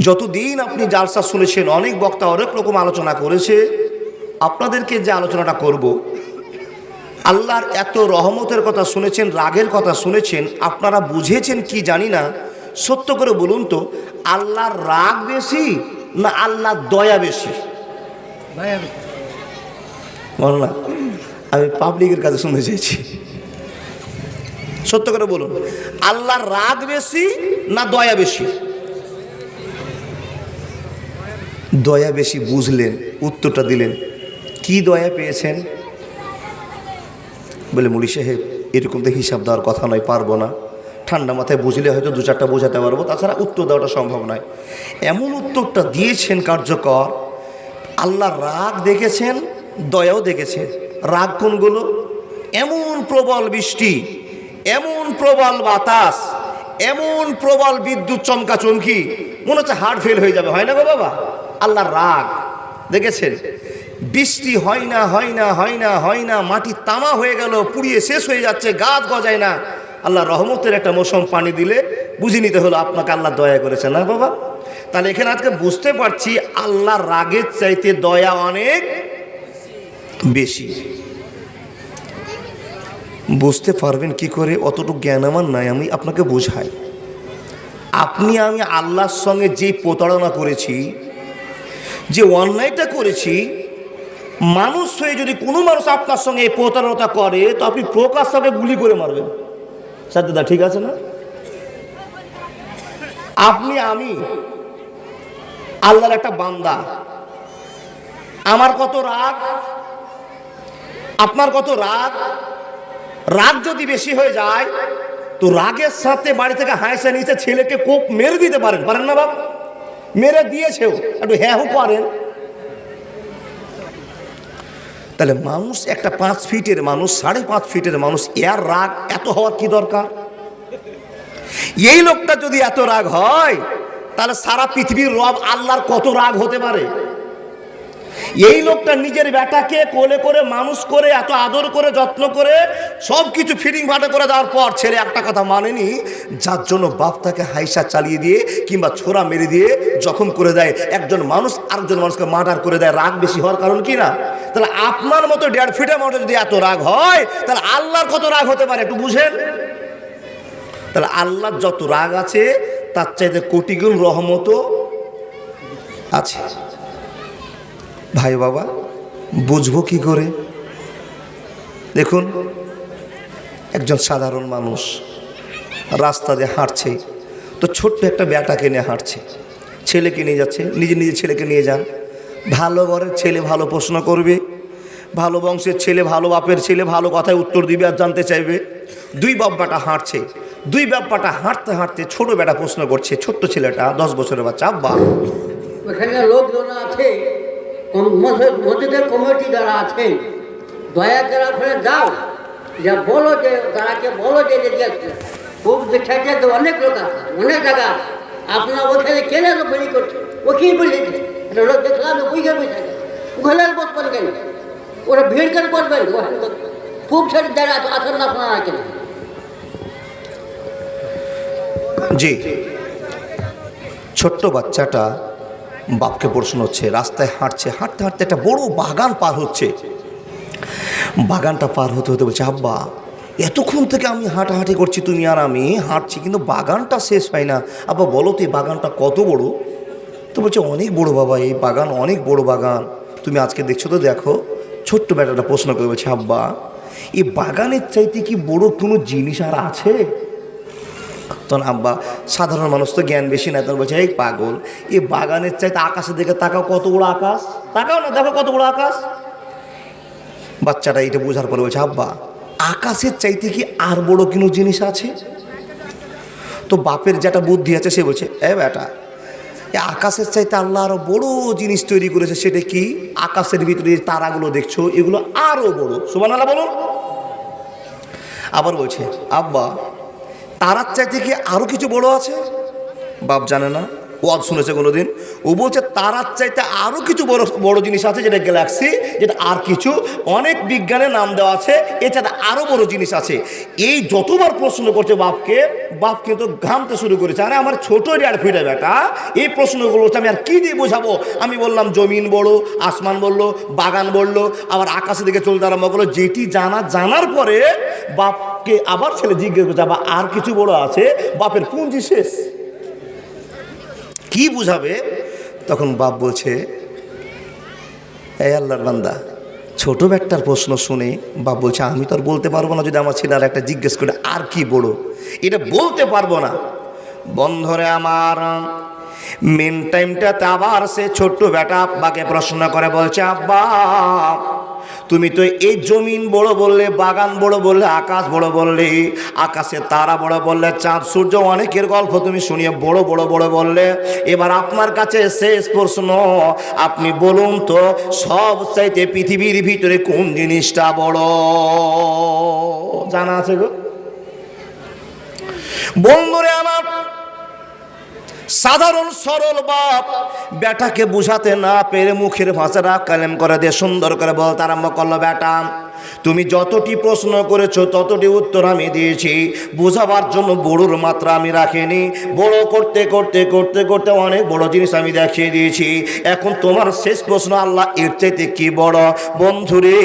যতদিন আপনি জালসা শুনেছেন, অনেক বক্তা অনেক রকম আলোচনা করেছে, আপনাদেরকে যে আলোচনাটা করব, আল্লাহর এত রহমতের কথা শুনেছেন, রাগের কথা শুনেছেন, আপনারা বুঝেছেন কি জানি না, সত্য করে বলুন তো, আল্লাহর রাগ বেশি না আল্লাহর দয়া বেশি? বল না, আমি পাবলিকের কাছে শুনতে চাইছি, সত্য করে বলুন, আল্লাহর রাগ বেশি না দয়া বেশি? দয়া বেশি বুঝলেন, উত্তরটা দিলেন, কি দয়া পেয়েছেন? বলে মুলি সাহেব এরকম তো হিসাব দেওয়ার কথা নয়, পারবো না, ঠান্ডা মাথায় বুঝলে হয়তো দু চারটা বোঝাতে পারবো, তাছাড়া উত্তর দেওয়াটা সম্ভব নয়। এমন উত্তরটা দিয়েছেন কার্যকর, আল্লাহর রাগ দেখেছেন, দয়াও দেখেছেন। রাগ কোনগুলো? এমন প্রবল বৃষ্টি, এমন প্রবল বাতাস, এমন প্রবল বিদ্যুৎ চমকাচমকি, মনে হচ্ছে হার্ট ফেল হয়ে যাবে, হয় না গো বাবা? আল্লাহর রাগ দেখেছেন। বৃষ্টি হয় না, হয় না, হয় না, হয় না, মাটি তামা হয়ে গেল, পুড়িয়ে শেষ হয়ে যাচ্ছে, গাছ গজায় না। আল্লাহ রহমতের একটা মৌসুম পানি দিলে বুঝে নিতে হলো আপনাকে আল্লাহ দয়া করেছে, না বাবা? তাহলে এখানে আজকে বুঝতে পারছি আল্লাহর রাগের চাইতে দয়া অনেক বেশি। বুঝতে পারবেন কি করে? অতটুকু জ্ঞান আমার নাই, আমি আপনাকে বোঝাই। আপনি আমি আল্লাহর সঙ্গে যে প্রতারণা করেছি, যে অন্যায়টা করেছি, মানুষ হয়ে যদি কোনো মানুষ আপনার সঙ্গে এই প্রতারণা করে, তো আপনি প্রকাশ তাকে গুলি করে মারবেন। সাদ্দাদা ঠিক আছে না? আপনি আমি আল্লাহর একটা বান্দা, আমার কত রাগ, আপনার কত রাগ। রাগ যদি বেশি হয়ে যায়, তো রাগের সাথে বাড়ি থেকে হাঁসে নিচে ছেলেকে কোপ মেরে দিতে পারেন, পারেন না বাবা? মেরে দিয়েছেও, একটু হ্যাঁ হু করেন। তাহলে মানুষ একটা 5 ফিটের মানুষ, 5.5 ফিটের মানুষ, এর রাগ এত হওয়ার কি দরকার? এই লোকটা যদি এত রাগ হয়, তাহলে সারা পৃথিবীর রব আল্লাহর কত রাগ হতে পারে? এই লোকটা নিজের বেটাকে কোলে করে মানুষ করে, এত আদর করে, যত্ন করে, সব কিছু ফিটিং ফাটা করে দেওয়ার পর ছেলে একটা কথা মানেনি, যার জন্য বাপ তাকে হাইসা চালিয়ে দিয়ে কিংবা ছোরা মেরে দিয়ে জখম করে দেয়। একজন মানুষ আরেকজন মানুষকে মার্ডার করে দেয়, রাগ বেশি হওয়ার কারণ কি না? তাহলে আপনার মতো 1.5 ফিটের মানুষ যদি এত রাগ হয়, তাহলে আল্লাহর কত রাগ হতে পারে একটু বুঝেন। তাহলে আল্লাহর যত রাগ আছে, তার চাইতে কোটি গুণ রহমতও আছে। ভাই বাবা, বুঝবো কি করে? দেখুন, একজন সাধারণ মানুষ রাস্তা দিয়ে হাঁটছে, তো ছোট্ট একটা ব্যাটাকে নিয়ে হাঁটছে, ছেলেকে নিয়ে যাচ্ছে, নিজে ছেলেকে নিয়ে যান। ভালো ঘরের ছেলে ভালো প্রশ্ন করবে, ভালো বংশের ছেলে, ভালো বাপের ছেলে ভালো কথায় উত্তর দিবে আর জানতে চাইবে। দুই বাপ বেটা হাঁটছে, দুই বাপ বেটা হাঁটতে হাঁটতে ছোট বেটা প্রশ্ন করছে, ছোট্ট ছেলেটা 10 বছরের বাচ্চা, আব্বা ওখানে লোকজন আছে, মসজিদের কমিটি যারা আছেন, দয়া করে ওখানে যাও, যা বলো যে তারাকে বলো যে খুব দেখাচ্ছে, অনেক লোক আছে, অনেক জায়গা আছে, আপনার ওখানে কেন বলি করছে, ও কি বলেছে? একটা লোক দেখলাম বুঝে বুঝে ওখানে বসবেন কেন? ওরা ভিড় করে বসবেন, খুব সারি যারা আসেন না আপনারা কেন? জি, ছোট্ট বাচ্চাটা বাপকে প্রশ্ন হচ্ছে, রাস্তায় হাঁটছে, হাঁটতে হাঁটতে একটা বড় বাগান পার হচ্ছে। বাগানটা পার হতে হতে বলছে, আব্বা এতক্ষণ থেকে আমি হাঁটাহাঁটি করছি, তুমি আর আমি হাঁটছি, কিন্তু বাগানটা শেষ হয় না। আব্বা বলো তো এই বাগানটা কত বড়? তো বলছে, অনেক বড় বাবা, এই বাগান অনেক বড় বাগান, তুমি আজকে দেখছো তো দেখো। ছোট্ট বেটাটা প্রশ্ন করে বলছে, আব্বা এই বাগানের চাইতে কি বড় কোনো জিনিস আর আছে? তো তখন আব্বা সাধারণ মানুষ তো জ্ঞান বেশি না, তখন বলছে এই পাগল, এই বাগানের চাইতে আকাশের দিকে তাকাও, কত বড় আকাশ, তাকাও না, দেখো কত বড় আকাশ। বাচ্চাটা এটা বোঝার পরে বলছে আব্বা আকাশের চাইতে কি আর বড় কোনো জিনিস আছে? তো বাপের যেটা বুদ্ধি আছে সে বলছে এ বেটা, এ আকাশের চাইতে আল্লাহ আরো বড় জিনিস তৈরি করেছে। সেটা কি? আকাশের ভিতরে যে তারাগুলো দেখছো এগুলো আরো বড়। সুবহানাল্লাহ বলুন। আবার বলছে আব্বা তারার চাইতে কি আরো কিছু বড় আছে? বাপ জানে না, ওয়াজ শুনেছে কোনোদিন। ও বলছে তারার চাইতে আরো কিছু বড় বড় জিনিস আছে, যেটা গ্যালাক্সি, যেটা আর কিছু অনেক বিজ্ঞানের নাম দেওয়া আছে, এছাড়া আরো বড় জিনিস আছে। এই যতবার প্রশ্ন করছে বাপকে, বাপ কিন্তু ঘামতে শুরু করেছে। আরে আমার ছোট রিয়ার ফিরে বেটা, এই প্রশ্নগুলো হচ্ছে আমি আর কি দিয়ে বোঝাবো? আমি বললাম জমিন বড়, আসমান বললো, বাগান বললো, আবার আকাশের দিকে চলতে আরম্ভ করলো। যেটি জানার পরে বাপকে আবার ছেলে জিজ্ঞেস করছে আবার আর কিছু বড় আছে? বাপের পুঁজি শেষ, কি বুঝাবে? তখন বাপ বলছে এই আল্লাহর বান্দা, ছোট ব্যাটার প্রশ্ন শুনে বাপ বলছে আমি তো আর বলতে পারবো না, যদি আমার ছেলে আর একটা জিজ্ঞেস করে আর কি বড়, এটা বলতে পারবো না। বন্ধরে আমার মেন টাইমটাতে আবার সে ছোট্ট বেটা আব্বাকে প্রশ্ন করে বলছে আব্বা তুমি তো এই জমিন বড় বললে, বাগান বড় বললে, আকাশ বড় বললে, আকাশে তারা বড় বললে, চাঁদ সূর্য অনেকের গল্প তুমি শুনিয়ে বড় বড় বড় বললে। এবার আপনার কাছে শেষ প্রশ্ন, আপনি বলুন তো সব চাইতে পৃথিবীর ভিতরে কোন জিনিসটা বড়? জানা আছে গো বন্ধুরে আমার? সাধারণ সরল বাপ বেটাকে বুঝাতে না পেরে মুখের ভাষাটা কালেম করে দিয়ে সুন্দর করে বলতে আরম্ভ করলো বেটা তুমি যতটি প্রশ্ন করেছো ততটি উত্তর আমি দিয়েছি, বোঝাবার জন্য বড়োর মাত্রা আমি রাখিনি। বড় করতে করতে করতে করতে অনেক বড় জিনিস আমি দেখিয়ে দিয়েছি। এখন তোমার শেষ প্রশ্ন আল্লাহ এর চাইতে কি বড়? বন্ধুরে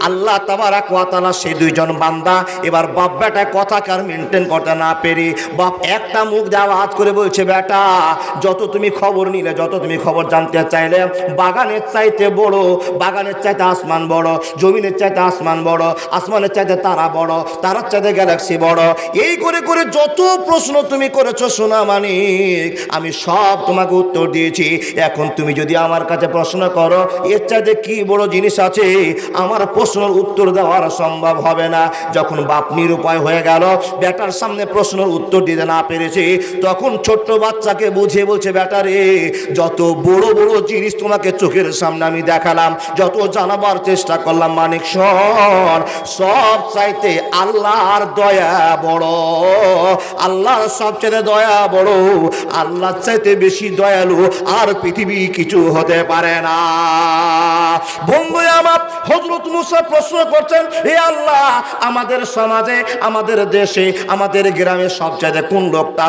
আল্লাহ তাবারাক ওয়া তাআলা সেই দুইজন বান্দা, এবার বাপ বেটা কথাকার মেনটেন করতে না পেরে বাপ একটা মুখ দিয়ে আওয়াজ করে বলছে বেটা যত তুমি খবর নিলে, যত তুমি খবর জানতে চাইলে, বাগানের চাইতে বড়, বাগানের চাইতে আসমান বড়, জমিনের চাইতে আসমান বড়, আসমানের চাইতে তারা বড়, তারার চাইতে গ্যালাক্সি বড়, এই করে করে যত প্রশ্ন তুমি করেছো সোনা মানিক আমি সব তোমাকে উত্তর দিয়েছি। এখন তুমি যদি আমার কাছে প্রশ্ন করো এর চাইতে কি বড় জিনিস আছে, আমার প্রশ্নের উত্তর দেওয়ার সম্ভব হবে না। যখন বাপ নিরুপায় হয়ে গেল, বেটার সামনে প্রশ্নের উত্তর দিতে না পেরেছে, তখন ছোট্ট বাচ্চাকে বুঝিয়ে বলছে বেটা রে যত বড় বড় জিনিস তোমাকে চোখের সামনে আমি দেখালাম, যত জানাবার চেষ্টা করলাম মানিক সব চাইতে আল্লাহর দয়া বড়, আল্লাহর সবচেয়ে দয়া বড়, আল্লাহর চাইতে বেশি দয়ালু আর পৃথিবী কিছু হতে পারে না। বন্ধু আমার হযরত মুসা প্রশ্ন করছেন হে আল্লাহ আমাদের সমাজে, আমাদের দেশে, আমাদের গ্রামে সবচেয়ে কোন লোকটা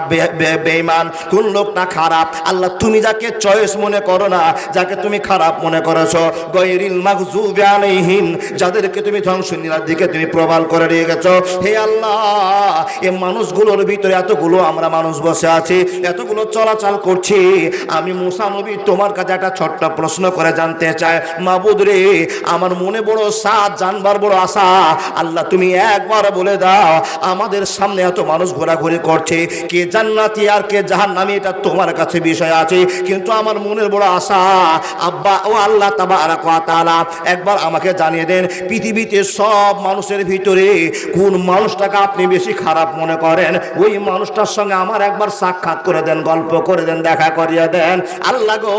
বেঈমান, কোন লোকটা খারাপ? আল্লাহ তুমি যাকে চয়েস মনে করো না, যাকে তুমি খারাপ মনে করেছো, গায়রিল মাগযুবি আলাইহিম, যাদেরকে তুমি ধ্বংসনীলার দিকে তুমি প্রবাল করে দিয়ে গেছো, হে আল্লাহ এই মানুষগুলোর ভিতরে এতগুলো আমরা মানুষ বসে আছি, এতগুলো চলাচল করছি, আমি মুসা নবী তোমার কাছে একটা ছোট্ট প্রশ্ন করে জানতে চাই মাবুদ রে আমার মনে বড় সাদ জানবার বড় আশা, আল্লাহ তুমি একবার বলে দাও আমাদের সামনে এত মানুষ ঘোরাঘুরি করছে, কে জান্নাতি আর কে জাহান্নামী এটা তোমার কাছে বিষয় আছে, কিন্তু আমার মনের বড় আশা আব্বা ও আল্লাহ তাবারাক ওয়া তাআলা একবার আমাকে জানিয়ে দেন পৃথিবীতে সব মানুষের ভিতরে কোন মানুষটাকে আপনি বেশি খারাপ মনে করেন, ওই মানুষটার সঙ্গে আমার একবার সাক্ষাৎ করে দেন, গল্প করে দেন, দেখা করিয়ে দেন। আল্লাহ গো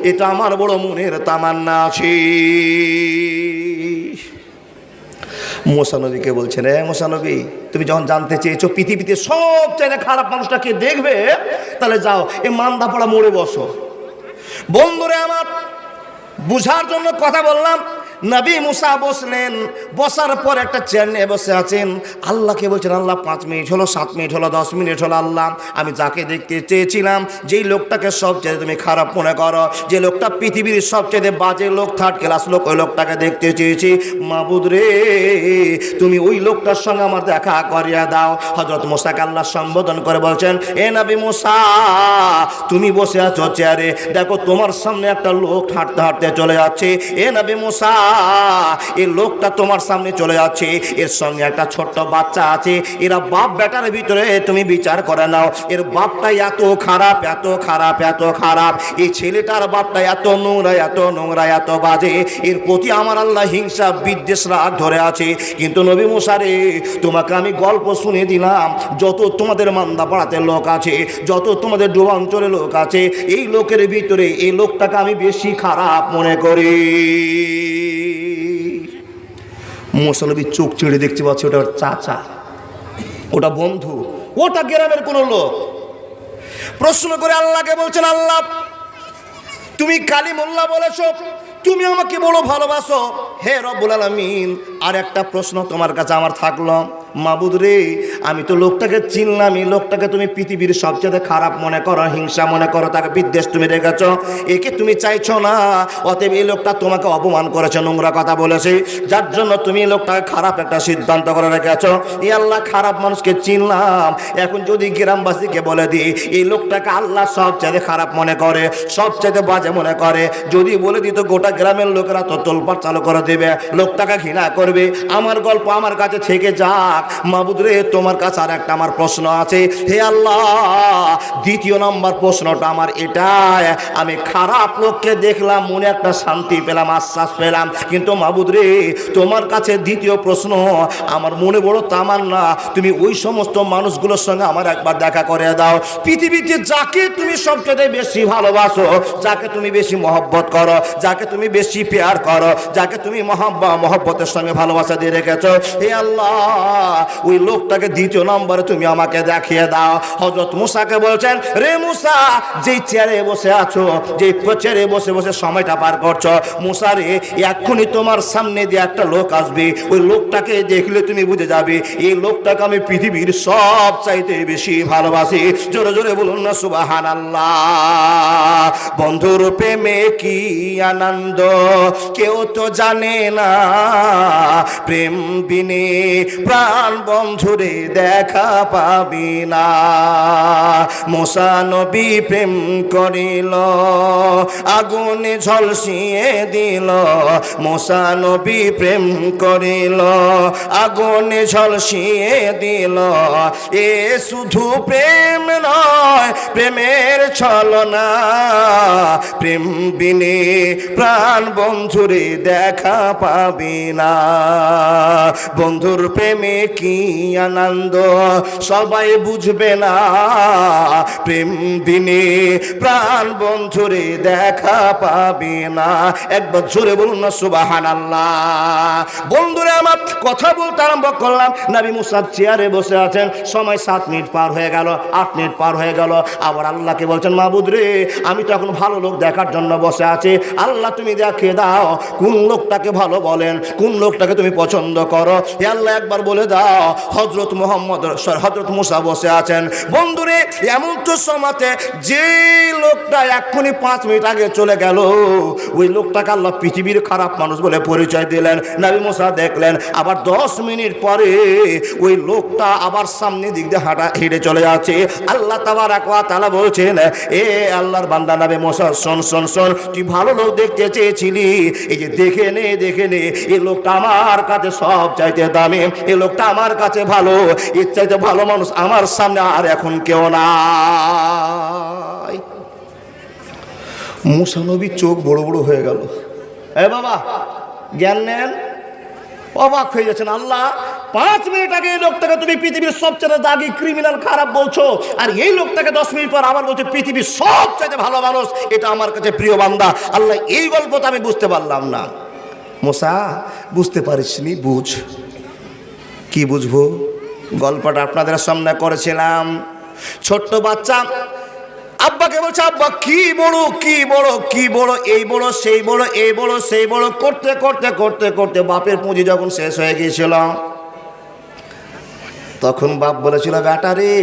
এটা আমার বড় মনের তামান্না আছে। মুসা নবীকে বলছেন রে মুসা নবী তুমি যখন জানতে চেয়েছো পৃথিবীতে সবচেয়ে খারাপ মানুষটাকে দেখবে, তাহলে যাও এই মান্দা পড়া মোড়ে বসো। বন্ধুরে আমার বুঝার জন্য কথা বললাম। নবী মুসা বসলেন, বসার পর একটা চেয়ার নিয়ে বসে আছেন। আল্লাহকে বলছেন আল্লাহ 5 মিনিট হলো, 7 মিনিট হলো, 10 মিনিট হলো, আল্লাহ আমি যাকে দেখতে চেয়েছিলাম, যেই লোকটাকে সবচেয়ে তুমি খারাপ মনে করো, যে লোকটা পৃথিবীর সবচেয়ে বাজে লোক, 3rd ক্লাস লোক, ওই লোকটাকে দেখতে চেয়েছি, মাবুদ রে তুমি ওই লোকটার সঙ্গে আমার দেখা করিয়ে দাও। হযরত মুসাকে আল্লাহ সম্বোধন করে বলছেন এ নবী মুসা তুমি বসে আছো চেয়ারে, দেখো তোমার সামনে একটা লোক হাঁটতে হাঁটতে চলে যাচ্ছে। এ নবী মুসা এই লোকটা তোমার সামনে চলে যাচ্ছে, এর সঙ্গে একটা ছোট্ট বাচ্চা আছে, এরা বাপ বেটার ভিতরে তুমি বিচার করে নাও, এর বাপটা এত খারাপ, এত খারাপ, এত খারাপ, এই ছেলেটার বাপটা এত নোংরা, এত নোংরা, এত বাজে, এর প্রতি আমার আল্লাহ হিংসা বিদ্বেষ রাগ ধরে আছে। কিন্তু নবী মুসা রে, তোমাকে আমি গল্প শুনে দিলাম, যত তোমাদের মান্দা পাড়াতে লোক আছে, যত তোমাদের ডুবাঞ্চলে লোক আছে, এই লোকের ভিতরে এই লোকটাকে আমি বেশি খারাপ মনে করি। মুসা নবী চোখ চিড়ে দেখতে পাচ্ছে ওটা ওর চাচা, ওটা বন্ধু, ওটা গ্রামের কোনো লোক। প্রশ্ন করে আল্লাহকে বলছেন, আল্লাহ তুমি কালিমুল্লাহ বলেছো, তুমি আমাকে বড় ভালোবাসো, হে রব্বুল আলামিন, আর একটা প্রশ্ন তোমার কাছে আমার থাকলো, মাবুদ রে, আমি তো লোকটাকে চিনলাম, এই লোকটাকে তুমি পৃথিবীর সবচেয়ে খারাপ মনে করো, হিংসা মনে করো, তাকে বিদ্বেষ তুমি রেখেছ, একে তুমি চাইছো না, অতএব এই লোকটা তোমাকে অপমান করেছে, নোংরা কথা বলেছে, যার জন্য তুমি এই লোকটাকে খারাপ একটা সিদ্ধান্ত করে রেখেছ। এই আল্লাহ খারাপ মানুষকে চিনলাম, এখন যদি গ্রামবাসীকে বলে দিই এই লোকটাকে আল্লাহ সবচেয়ে খারাপ মনে করে, সবচেয়ে বাজে মনে করে, যদি বলে দিত গোটা গ্রামের লোকেরা তো তোলপাড় চালু করে দেবে, লোকটাকে ঘৃণা করবে, আমার গল্প আমার কাছে থেকে যাক। মাবুদ রে, তোমার কাছে আর একটা আমার প্রশ্ন আছে, হে আল্লাহ, দ্বিতীয় নম্বর প্রশ্নটা আমার এটাই, আমি খারাপ লোককে দেখলাম, মনে একটা শান্তি পেলাম, আশ্বাস পেলাম, কিন্তু মাবুদ রে, তোমার কাছে দ্বিতীয় প্রশ্ন, আমার মনে বড় তামান্না, তুমি ওই সমস্ত মানুষগুলোর সঙ্গে আমার একবার দেখা করে দাও, পৃথিবীতে যাকে তুমি সবচেয়ে বেশি ভালোবাসো, যাকে তুমি বেশি মহব্বত করো, যাকে তুমি বেশি পেয়ার করো, যাকে তুমি মহব্বতের সঙ্গে ভালোবাসা দিয়ে রেখেছো, হে আল্লাহ, ওই লোকটাকে দ্বিতীয় নম্বরে তুমি আমাকে দেখিয়ে দাও। হযরত মুসাকে বলছেন, রে মুসা, যেই চেয়ারে বসে আছো, যেই চেয়ারে বসে বসে সময়টা পার করছো, মুসা রে, এক্ষুনি তোমার সামনে দিয়ে একটা লোক আসবে, ওই লোকটাকে দেখলে তুমি বুঝে যাবে এই লোকটাকে আমি পৃথিবীর সব চাইতে বেশি ভালোবাসি। জোরে জোরে বলুন না সুবহানাল্লাহ। বন্ধুর প্রেমে কি আনন্দ কেউ তো জানে না, প্রেম বিনে প্রাণ বন্ধুরে দেখা পাবি না। মুসা নবী প্রেম করিল, আগুনে ঝলসিয়ে দিল, মুসা নবী প্রেম করিল, আগুনে ঝলসিয়ে দিল, এ শুধু প্রেম নয়, প্রেমের ছলনা, প্রেম বিনে প্রাণ বন্ধুরে দেখা পাবি না। বন্ধুর প্রেমে কি আনন্দ সবাই বুঝবে না, প্রেম বিনে প্রাণ বন্ধুরে দেখা পাবি না। একবার জোরে বলুন না সুবহানাল্লাহ। বন্ধুরে আমার কথা বলতে আরম্ভ করলাম, নবী মুসা চেয়ারে বসে আছেন, সময় 7 মিনিট পার হয়ে গেল, 8 মিনিট পার হয়ে গেল, আবার আল্লাহকে বলছেন, মাবুদ রে, আমি তো এখন ভালো লোক দেখার জন্য বসে আছি, আল্লাহ তুমি দেখিয়ে দাও কোন লোকটাকে ভালো বলেন, কোন লোকটাকে তুমি পছন্দ করো, হে আল্লাহ একবার বলে দাও। হযরত মুসা বসে আছেন। বন্ধুরে, এমন তো সময়তে যে লোকটা এক্ষুনি 5 মিনিট আগে চলে গেল, ওই লোকটাকে আল্লাহ পৃথিবীর খারাপ মানুষ বলে পরিচয় দিলেন। নবী মুসা দেখলেন আবার 10 মিনিট পরে ওই লোকটা আবার সামনে দিক দিয়ে হেঁটে চলে যাচ্ছে। আল্লাহ তাবারক ওয়া তাআলা বলছেন, এ আল্লাহর বান্দা নবী মুসা, শোন শোন শোন, তুই ভালো লোক দেখতে চেয়েছিলি, এই যে দেখে নে, এই লোকটা আমার কাছে সব চাইতে দামি, এই লোকটা আমার কাছে ভালো, এর চাইতে ভালো মানুষ আমার সামনে আর এখন কেউ নাই। মুসা নবীর চোখ বড় বড় হয়ে গেল। এ বাবা, জ্ঞান নেন, অবাক হয়ে যাচ্ছেন। আল্লাহ, 5 মিনিট আগে এই লোকটাকে তুমি পৃথিবীর সবচেয়ে দাগি ক্রিমিনাল খারাপ বলছো, আর এই লোকটাকে 10 মিনিট পর আবার বলছো পৃথিবীর সবচেয়ে ভালো মানুষ, এটা আমার কাছে প্রিয় বান্দা। আল্লাহ, এই গল্পটা আমি বুঝতে পারলাম না। মুসা, বুঝতে পারিসনি, বুঝ। কি বুঝবো? গল্পটা আপনাদের সামনে করেছিলাম। ছোট্ট বাচ্চা আব্বাকে বলছে, আব্বা কি বড়, কি বড়, কি বড়, এই বড়, সেই বড়, এই বড়, সেই বড়, করতে করতে করতে করতে বাপের পুঁজি যখন শেষ হয়ে গিয়েছিল, তখন বাপ বলেছিল, বেটা রে,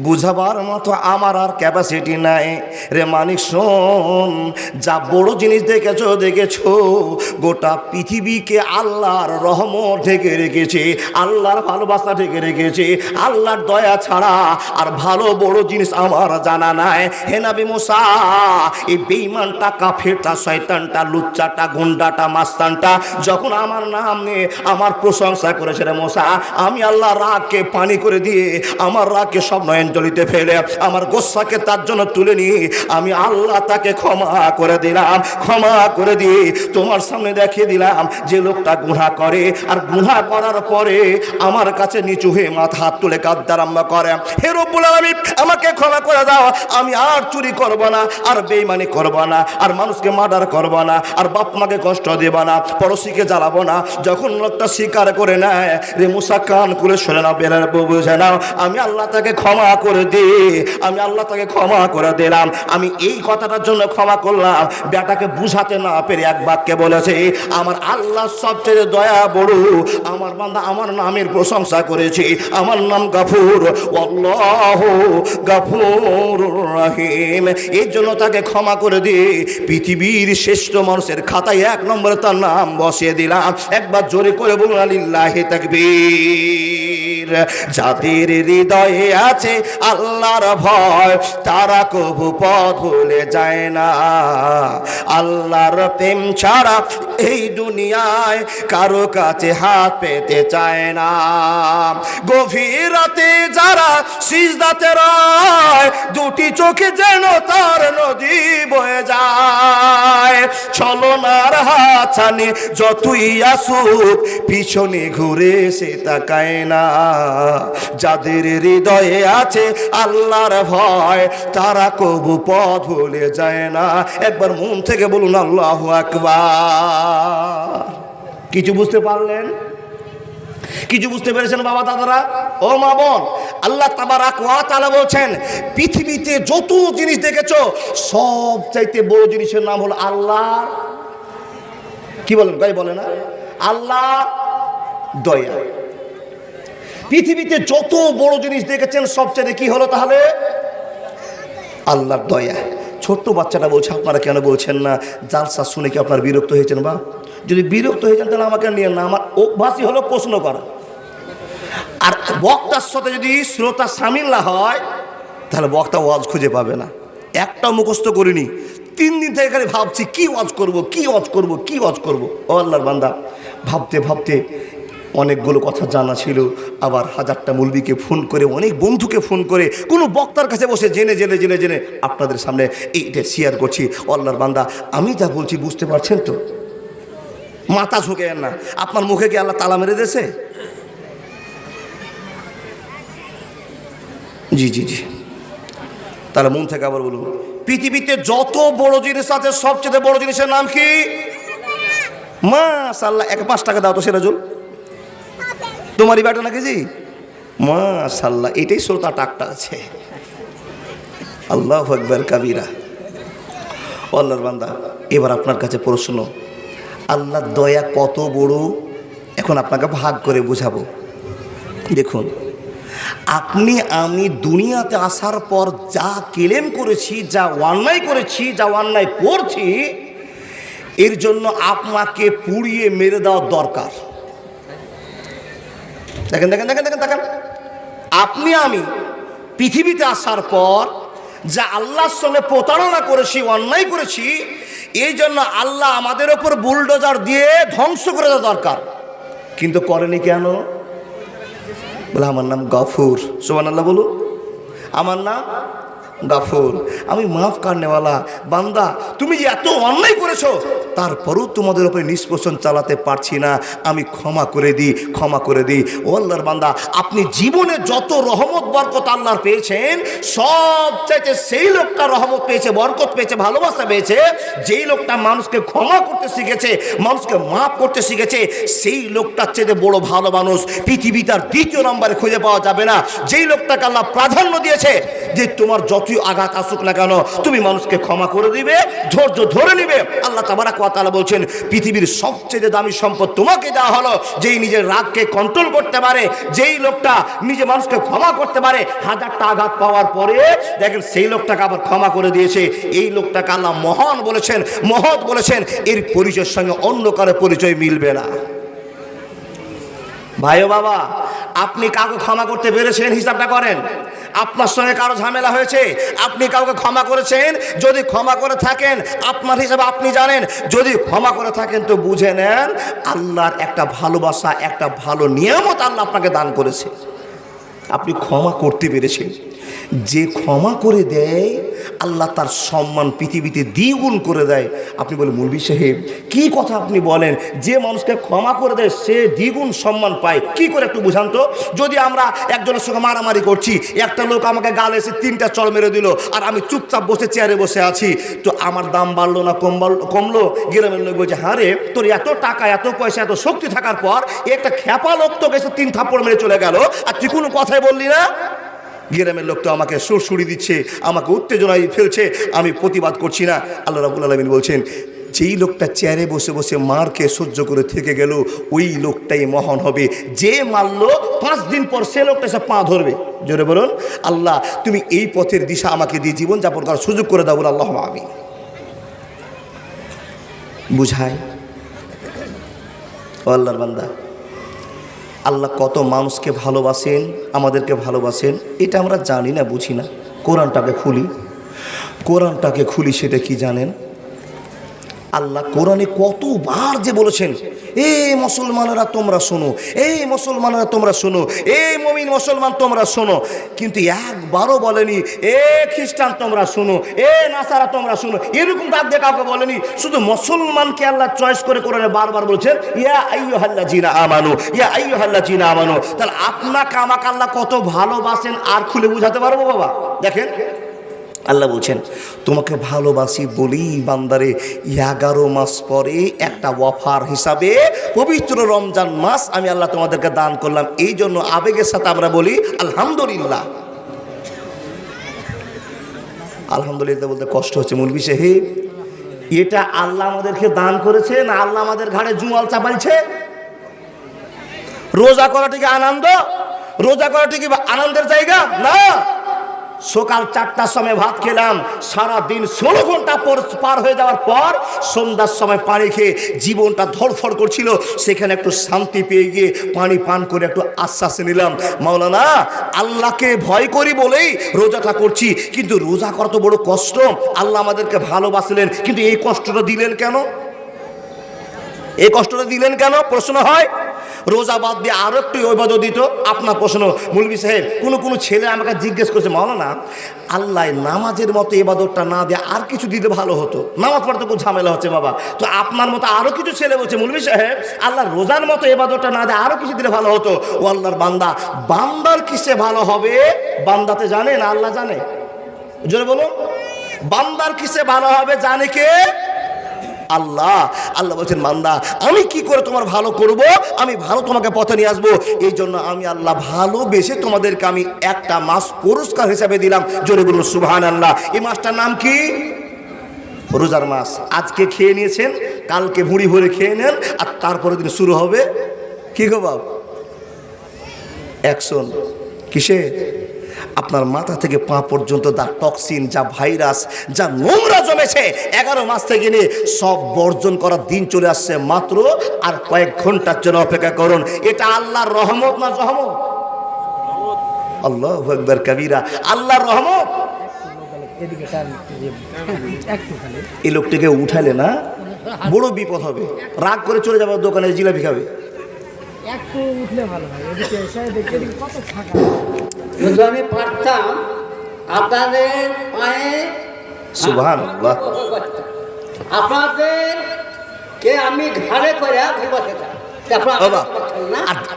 বুঝাবার মতো আমার আর ক্যাপাসিটি নাই রে মানিক শোন, যা বড় জিনিস দেখেছো গোটা পৃথিবীকে আল্লাহর রহমত ঢেকে রেখেছে, আল্লাহর ভালোবাসা ঢেকে রেখেছে, আল্লাহর দয়া ছাড়া আর ভালো বড় জিনিস আমার জানা নাই। হে নবী মুসা, এই বেঈমানটা, কাফেরটা, শয়তানটা, লুচ্চাটা, গুন্ডাটা, মাস্তানটা যখন আমার নাম নিয়ে আমার প্রশংসা করেছে রে মুসা, আমি আল্লাহ রাগকে পানি করে দিয়ে, আমার রাগকে সব নয়নজলিতে ফেলে, আমার গোসাকে তার জন্য তুলে নিয়ে আমি আল্লাহ তাকে ক্ষমা করে দিলাম। ক্ষমা করে দিয়ে তোমার সামনে দেখিয়ে দিলাম যে লোকটা গুনাহ করে, আর গুনাহ করার পরে আমার কাছে নিচু হয়ে মাথা হাত তুলে কাঁদতে আরম্ভ করে, হে রব্বুল আলামিন আমাকে ক্ষমা করে দাও, আমি আর চুরি করব না, আর বেঈমানি করব না, আর মানুষকে মার্ডার করব না, আর বাপ মাকে কষ্ট দেব না, পড়োশিকে জ্বালাবো না। যখন লোকটা স্বীকার করে নেয় রে মুসা, কান খুলে শুনে নাও, বেরার বুঝে নাও, আমি আল্লাহ তাকে ক্ষমা করে দিই, আমি আল্লাহ তাকে ক্ষমা করে দিলাম। আমি এই কথাটার জন্য ক্ষমা করলাম, বেটাকে বুঝাতে না পেরে এক বাক্যে বলেছে, আমার আল্লাহ সবচেয়ে দয়া বড়, আমার বান্দা আমার নামের প্রশংসা করেছে, আমার নাম গাফুর, আল্লাহু গাফুর রহিম। এই জন্য তাকে ক্ষমা করে দিয়ে পৃথিবীর শ্রেষ্ঠ মানুষের খাতায় 1 নম্বরে তার নাম বসিয়ে দিলাম। একবার জোরে করে বলুন লিল্লাহি তাকবীর। যাদের হৃদয়ে আছে আল্লাহর ভয়, তারা কবু পথ ভুলে যায় না, আল্লাহর প্রেম ছাড়া এই দুনিয়ায় কারো কাছে হাত পেতে চায় না। গভীর রাতে যারা সিজদাতে রয়, দুটি চোখে যেন তার নদী বয়ে যায়, ছলনার হাতছানি যতই আসুক পিছনে ঘুরে সে তাকায় না। যাদের হৃদয়ে আছে আল্লাহর ভয়, তারা কবু পথ ভুলে যায় না। একবার মন থেকে বলুন আল্লাহু আকবার। কিছু বুঝতে পারলেন? কিছু বুঝতে পেরেছেন বাবা দাদারা, ও মা বোন? আল্লাহ তাবারাক ওয়া তাআলা বলছেন, পৃথিবীতে যত জিনিস দেখেছো সব চাইতে বড় জিনিসের নাম হলো আল্লাহ। কি বলেন ভাই? বলে না আল্লাহ দয়া। পৃথিবীতে যত বড় জিনিস দেখেছেন সবচেয়ে কি হলো তাহলে? আল্লাহর দয়া। ছোট্ট বাচ্চাটা বলছে, আপনারা কেন বলছেন না? জালসা শুনে কি আপনার বিরক্ত হয়েছেন? বা যদি বিরক্ত হয়ে যান তাহলে আমাকে নিয়ে না, আমার অভ্যাসই হলো প্রশ্ন করা। আর বক্তার সাথে যদি শ্রোতা সামিল না হয় তাহলে বক্তা ওয়াজ খুঁজে পাবে না। একটাও মুখস্থ করিনি, 3 দিন থেকে খালি ভাবছি কি ওয়াজ করব, কি ওয়াজ করব, কি ওয়াজ করব। ও আল্লাহর বান্দা, ভাবতে ভাবতে অনেকগুলো কথা জানা ছিল, আবার 1000টা মৌলবীকে ফোন করে, অনেক বন্ধুকে ফোন করে, কোনো বক্তার কাছে বসে জেনে জেনে জেনে জেনে আপনাদের সামনে এইটা শেয়ার করছি। আল্লাহর বান্দা, আমি যা বলছি বুঝতে পারছেন তো? মাথা ঝুঁকে না। আপনার মুখে কি আল্লাহ তালা মেরে দিয়েছে? জি জি জি। তাহলে মন থেকে আবার বলুন, পৃথিবীতে যত বড় জিনিস আছে সবচেয়ে বড় জিনিসের নাম কি? মাশাআল্লাহ। 5 টাকা দাও তো সিরাজুল, তোমারই ব্যাটা নাকি? জি মাশাআল্লাহ। এটাই শ্রোতা টাকটা আছে। আল্লাহু আকবার কাবীরা। আল্লাহর বান্দা, এবার আপনার কাছে প্রশ্ন, আল্লাহর দয়া কত বড় এখন আপনাকে ভাগ করে বুঝাবো। দেখুন, আপনি আমি দুনিয়াতে আসার পর যা ক্লেম করেছি, যা অন্যায় করেছি, যা অন্যায় করছি, এর জন্য আপনাকে পুড়িয়ে মেরে দেওয়া দরকার। দেখেন দেখেন দেখেন দেখেন দেখেন, আপনি আমি পৃথিবীতে আসার পর যা আল্লাহর সঙ্গে প্রতারণা করেছি, অন্যায় করেছি, এই জন্য আল্লাহ আমাদের ওপর বুলডোজার দিয়ে ধ্বংস করে দেওয়া দরকার। কিন্তু করেনি কেন? বলে আমার নাম গফুর। সুবহানাল্লাহ বলুন, আমার নাম গফুর, আমি মাফ করনেওয়ালা। বান্দা, তুমি যে এত অন্যায় করেছো, তারপরও তোমাদের উপরে নিষ্পোষণ চালাতে পারছি না, আমি ক্ষমা করে দিই, ক্ষমা করে দিই। ও আল্লাহর বান্দা, আপনি জীবনে যত রহমত বরকত আল্লাহর পেয়েছেন, সব চাইতে সেই লোকটা রহমত পেয়েছে, বরকত পেয়েছে, ভালোবাসা পেয়েছে, যেই লোকটা মানুষকে ক্ষমা করতে শিখেছে, মানুষকে মাফ করতে শিখেছে। সেই লোকটার চেয়ে বড় ভালো মানুষ পৃথিবী তার 2য় নম্বরে খুঁজে পাওয়া যাবে না। যেই লোকটাকে আল্লাহ প্রাধান্য দিয়েছে যে তোমার যতই আঘাত আসুক না কেন, তুমি মানুষকে ক্ষমা করে দিবে, ধৈর্য ধরে নিবে। আল্লাহ তাবারাক ওয়া তাআলা বলছেন পৃথিবীর সবচেয়ে দামি সম্পদ তোমাকে দেওয়া হলো, যেই নিজের রাগকে কন্ট্রোল করতে পারে, যেই লোকটা নিজে মানুষকে ক্ষমা করতে পারে, হাজারটা আঘাত পাওয়ার পরে দেখেন সেই লোকটাকে আবার ক্ষমা করে দিয়েছে। এই লোকটাকে আল্লাহ মহান বলেছেন, মহৎ বলেছেন। এর পরিচয়ের সঙ্গে অন্য কারো পরিচয় মিলবে না। ভাই ও বাবা, আপনি কাউকে ক্ষমা করতে পেরেছেন? হিসাবটা করেন। আপনার সঙ্গে কারো ঝামেলা হয়েছে, আপনি কাউকে ক্ষমা করেছেন? যদি ক্ষমা করে থাকেন আপনার হিসাবে আপনি জানেন, যদি ক্ষমা করে থাকেন তো বুঝে নেন আল্লাহর একটা ভালোবাসা, একটা ভালো নিয়ামত আল্লাহ আপনাকে দান করেছে। আপনি ক্ষমা করতে পেরেছেন। যে ক্ষমা করে দেয় আল্লাহ তার সম্মান পৃথিবীতে দ্বিগুণ করে দেয়। আপনি বলেন মৌলভী সাহেব কী কথা আপনি বলেন, যে মানুষকে ক্ষমা করে দেয় সে দ্বিগুণ সম্মান পায়, কি করে একটু বুঝান তো। যদি আমরা একজনের সঙ্গে মারামারি করছি, একটা লোক আমাকে গালে এসে 3টা চড় মেরে দিল, আর আমি চুপচাপ বসে চেয়ারে বসে আছি, তো আমার দাম বাড়লো না কমলো? গ্রামের লোক বলছে হ্যাঁ রে, তোর এত টাকা, এত পয়সা, এত শক্তি থাকার পর একটা খ্যাপা লোক তোকে এসে 3 থাপ্পড় মেরে চলে গেল, আর তুই কোনো কথাই বললি না। গ্রামের লোক তো আমাকে সুরসুরি দিচ্ছে, আমাকে উত্তেজনায় ফেলছে, আমি প্রতিবাদ করছি না। আল্লাহ রাব্বুল আলামিন বলছেন যেই লোকটা চেয়ারে বসে বসে মারকে সহ্য করে থেকে গেল ওই লোকটাই মহান হবে। যে মারলো 5 দিন পর সে লোকটা সে পা ধরবে। জোরে বলুন আল্লাহ তুমি এই পথের দিশা আমাকে দিয়ে জীবনযাপন করার সুযোগ করে দাও, বলে আল্লাহ আমিন। বুঝায় ও আল্লাহর বান্দা, আল্লাহ কত মানুষকে ভালোবাসেন, আমাদেরকে ভালোবাসেন, এটা আমরা জানি না, বুঝি না। কোরআনটাকে খুলি, সেটা কি জানেন? আল্লাহ কোরআনে কতবার যে বলেছেন এই মুসলমানেরা তোমরা শোনো, এই মুসলমানেরা তোমরা শোনো, এই মুমিন মুসলমান তোমরা শোনো, কিন্তু একবারও বলেনি এ খ্রিস্টান তোমরা শোনো, এ নাসারা তোমরা শোনো, এরকম ডাক দিয়ে কাউকে বলেনি। শুধু মুসলমানকে আল্লাহ চয়েস করে কোরআনে বারবার বলছেন ইয়া আইয়ুহাল্লাযীনা আমানু, ইয়া আইয়ুহাল্লাযীনা আমানু। তাহলে আপনাকে আমাকে আল্লাহ কত ভালোবাসেন আর খুলে বুঝাতে পারবো বাবা? দেখেন আল্লাহ বলছেন তোমাকে ভালোবাসি বলি বান্দারে 11 মাস পরে একটা অফার হিসাবে পবিত্র রমজান মাস আমি আল্লাহ তোমাদেরকে দান করলাম। এই জন্য আবেগের সাথে আমরা বলি আলহামদুলিল্লাহ। আলহামদুলিল্লাহ বলতে কষ্ট হচ্ছে মৌলভী সাহেব, এটা আল্লাহ আমাদেরকে দান করেছে না আল্লাহ আমাদের ঘাড়ে জুয়াল চাপাইছে? রোজা করাটা কি আনন্দ? রোজা করাটা কি আনন্দের জায়গা? না। সকাল 4টার সময় ভাত খেলাম, সারা দিন 16 ঘন্টা পার হয়ে যাওয়ার পর সন্ধ্যার সময় পানি খেয়ে জীবনটা ধড়ফড় করছিল, সেখানে একটু শান্তি পেয়ে গিয়ে পানি পান করে একটু আশ্বাস নিলাম, মাওলানা আল্লাহকে ভয় করি বলেই রোজাটা করছি, কিন্তু রোজা করা তো বড় কষ্ট। আল্লাহ আমাদেরকে ভালোবাসলেন, কিন্তু এই কষ্টটা দিলেন কেন? এই কষ্টটা দিলেন কেন? প্রশ্ন হয়। রোজা বাদ দিয়ে আরো একটু ইবাদত দিত। আপনার প্রশ্ন মৌলভী সাহেব, কোনো ছেলে আমাকে জিজ্ঞেস করেছে মাওলানা আল্লাহ নামাজের মতো ইবাদতটা না দিয়ে আর কিছু দিতে ভালো হতো, নামাজ পড়তে খুব ঝামেলা হচ্ছে বাবা। তো আপনার মতো আরো কিছু ছেলে বলছে মৌলভী সাহেব আল্লাহ রোজার মতো ইবাদতটা না দিয়ে আরো কিছু দিলে ভালো হতো। ও আল্লাহর বান্দা, বান্দার কিসে ভালো হবে বান্দাতে জানে না আল্লাহ জানে? জোরে বলুন, বান্দার কিসে ভালো হবে জানে কে? আল্লাহ। আল্লাহ বলছেন বান্দা আমি কি করে তোমার ভালো করব, আমি ভালো তোমাকে পথে নিয়ে আসবো, এই জন্য আমি আল্লাহ ভালোবেসে তোমাদেরকে আমি একটা মাস পুরস্কার হিসাবে দিলাম। জোরে বলুন সুবহানাল্লাহ। এই মাসটার নাম কি? রোজার মাস। আজকে খেয়ে নিয়েছেন, কালকে ভুঁড়ি ভরে খেয়ে নেন, আর তারপরে দিন শুরু হবে কি গো বাব অ্যাকশন। কিসে? আপনার মাথা থেকে পা পর্যন্ত যা টক্সিন, যা ভাইরাস, যা নোংরা জমেছে 11 মাস থেকে নিয়ে সব বর্জন করার দিন চলে আসছে মাত্র আর কয়েক ঘন্টার জন্য অপেক্ষা করুন। এটা আল্লাহর রহমত না জহমত? আল্লাহু আকবার কবীরা, আল্লাহর রহমত। এই লোকটিকে উঠালে না বড় বিপদ হবে, রাগ করে চলে যাবে দোকানে জিলাপি খাবে। একটু উঠলে ভালো হয়, এদিকে এসে দেখে কত ফাঁকা। যদি আমি পারতাম আপনাদের পায়ে সুবহানাল্লাহ, আপনাদেরকে আমি ঘাড়ে করে বসেতাম। বাবা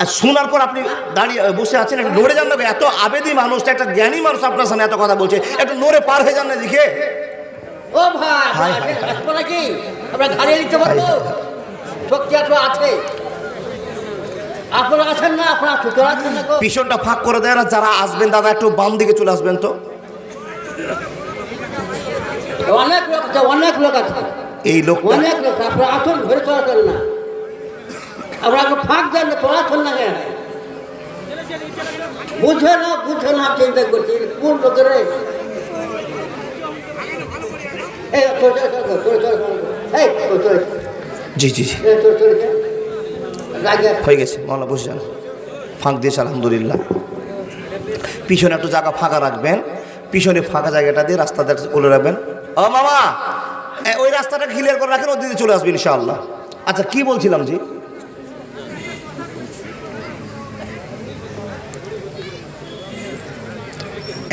আর শোনার পর আপনি দাঁড়িয়ে বসে আছেন, একটু নড়ে যান না। এত আবেদী মানুষ, একটা জ্ঞানী মানুষ আপনার সামনে এত কথা বলছে, একটু নড়ে পার হয়ে যান না দিকে। ও ভাই কি আমরা ঘাড়ে নিতে পারবো? শক্তি এত আছে, আপনারা আছেন না? আপনারা সুতরাং আছেন না? পিছনটা ফাঁক করে দেয় না। যারা আসবেন দাদা একটু বাম দিকে চলে আসবেন তো। অনেক লোক আছে, অনেক লোক আছে। এই লোকটা অনেক লোক আপনার আসল ঘরে চলাচল না, আপনাকে ফাঁক দেন না, চলাচল না কেন বুঝে না চিন্তা করছি কোন লোকের জি জি জি হয়ে গেছে মাওলানা বসে যান, ফাঁক দিয়েছে আলহামদুলিল্লাহ। পিছনে একটু জায়গা ফাঁকা রাখবেন, পিছনে ফাঁকা জায়গাটা দিয়ে রাস্তাটা বলে রাখবেন। ও মামা ওই রাস্তাটা ক্লিয়ার করে রাখেন, ওর দিকে চলে আসবেন ইনশাআল্লাহ। আচ্ছা কি বলছিলাম জি,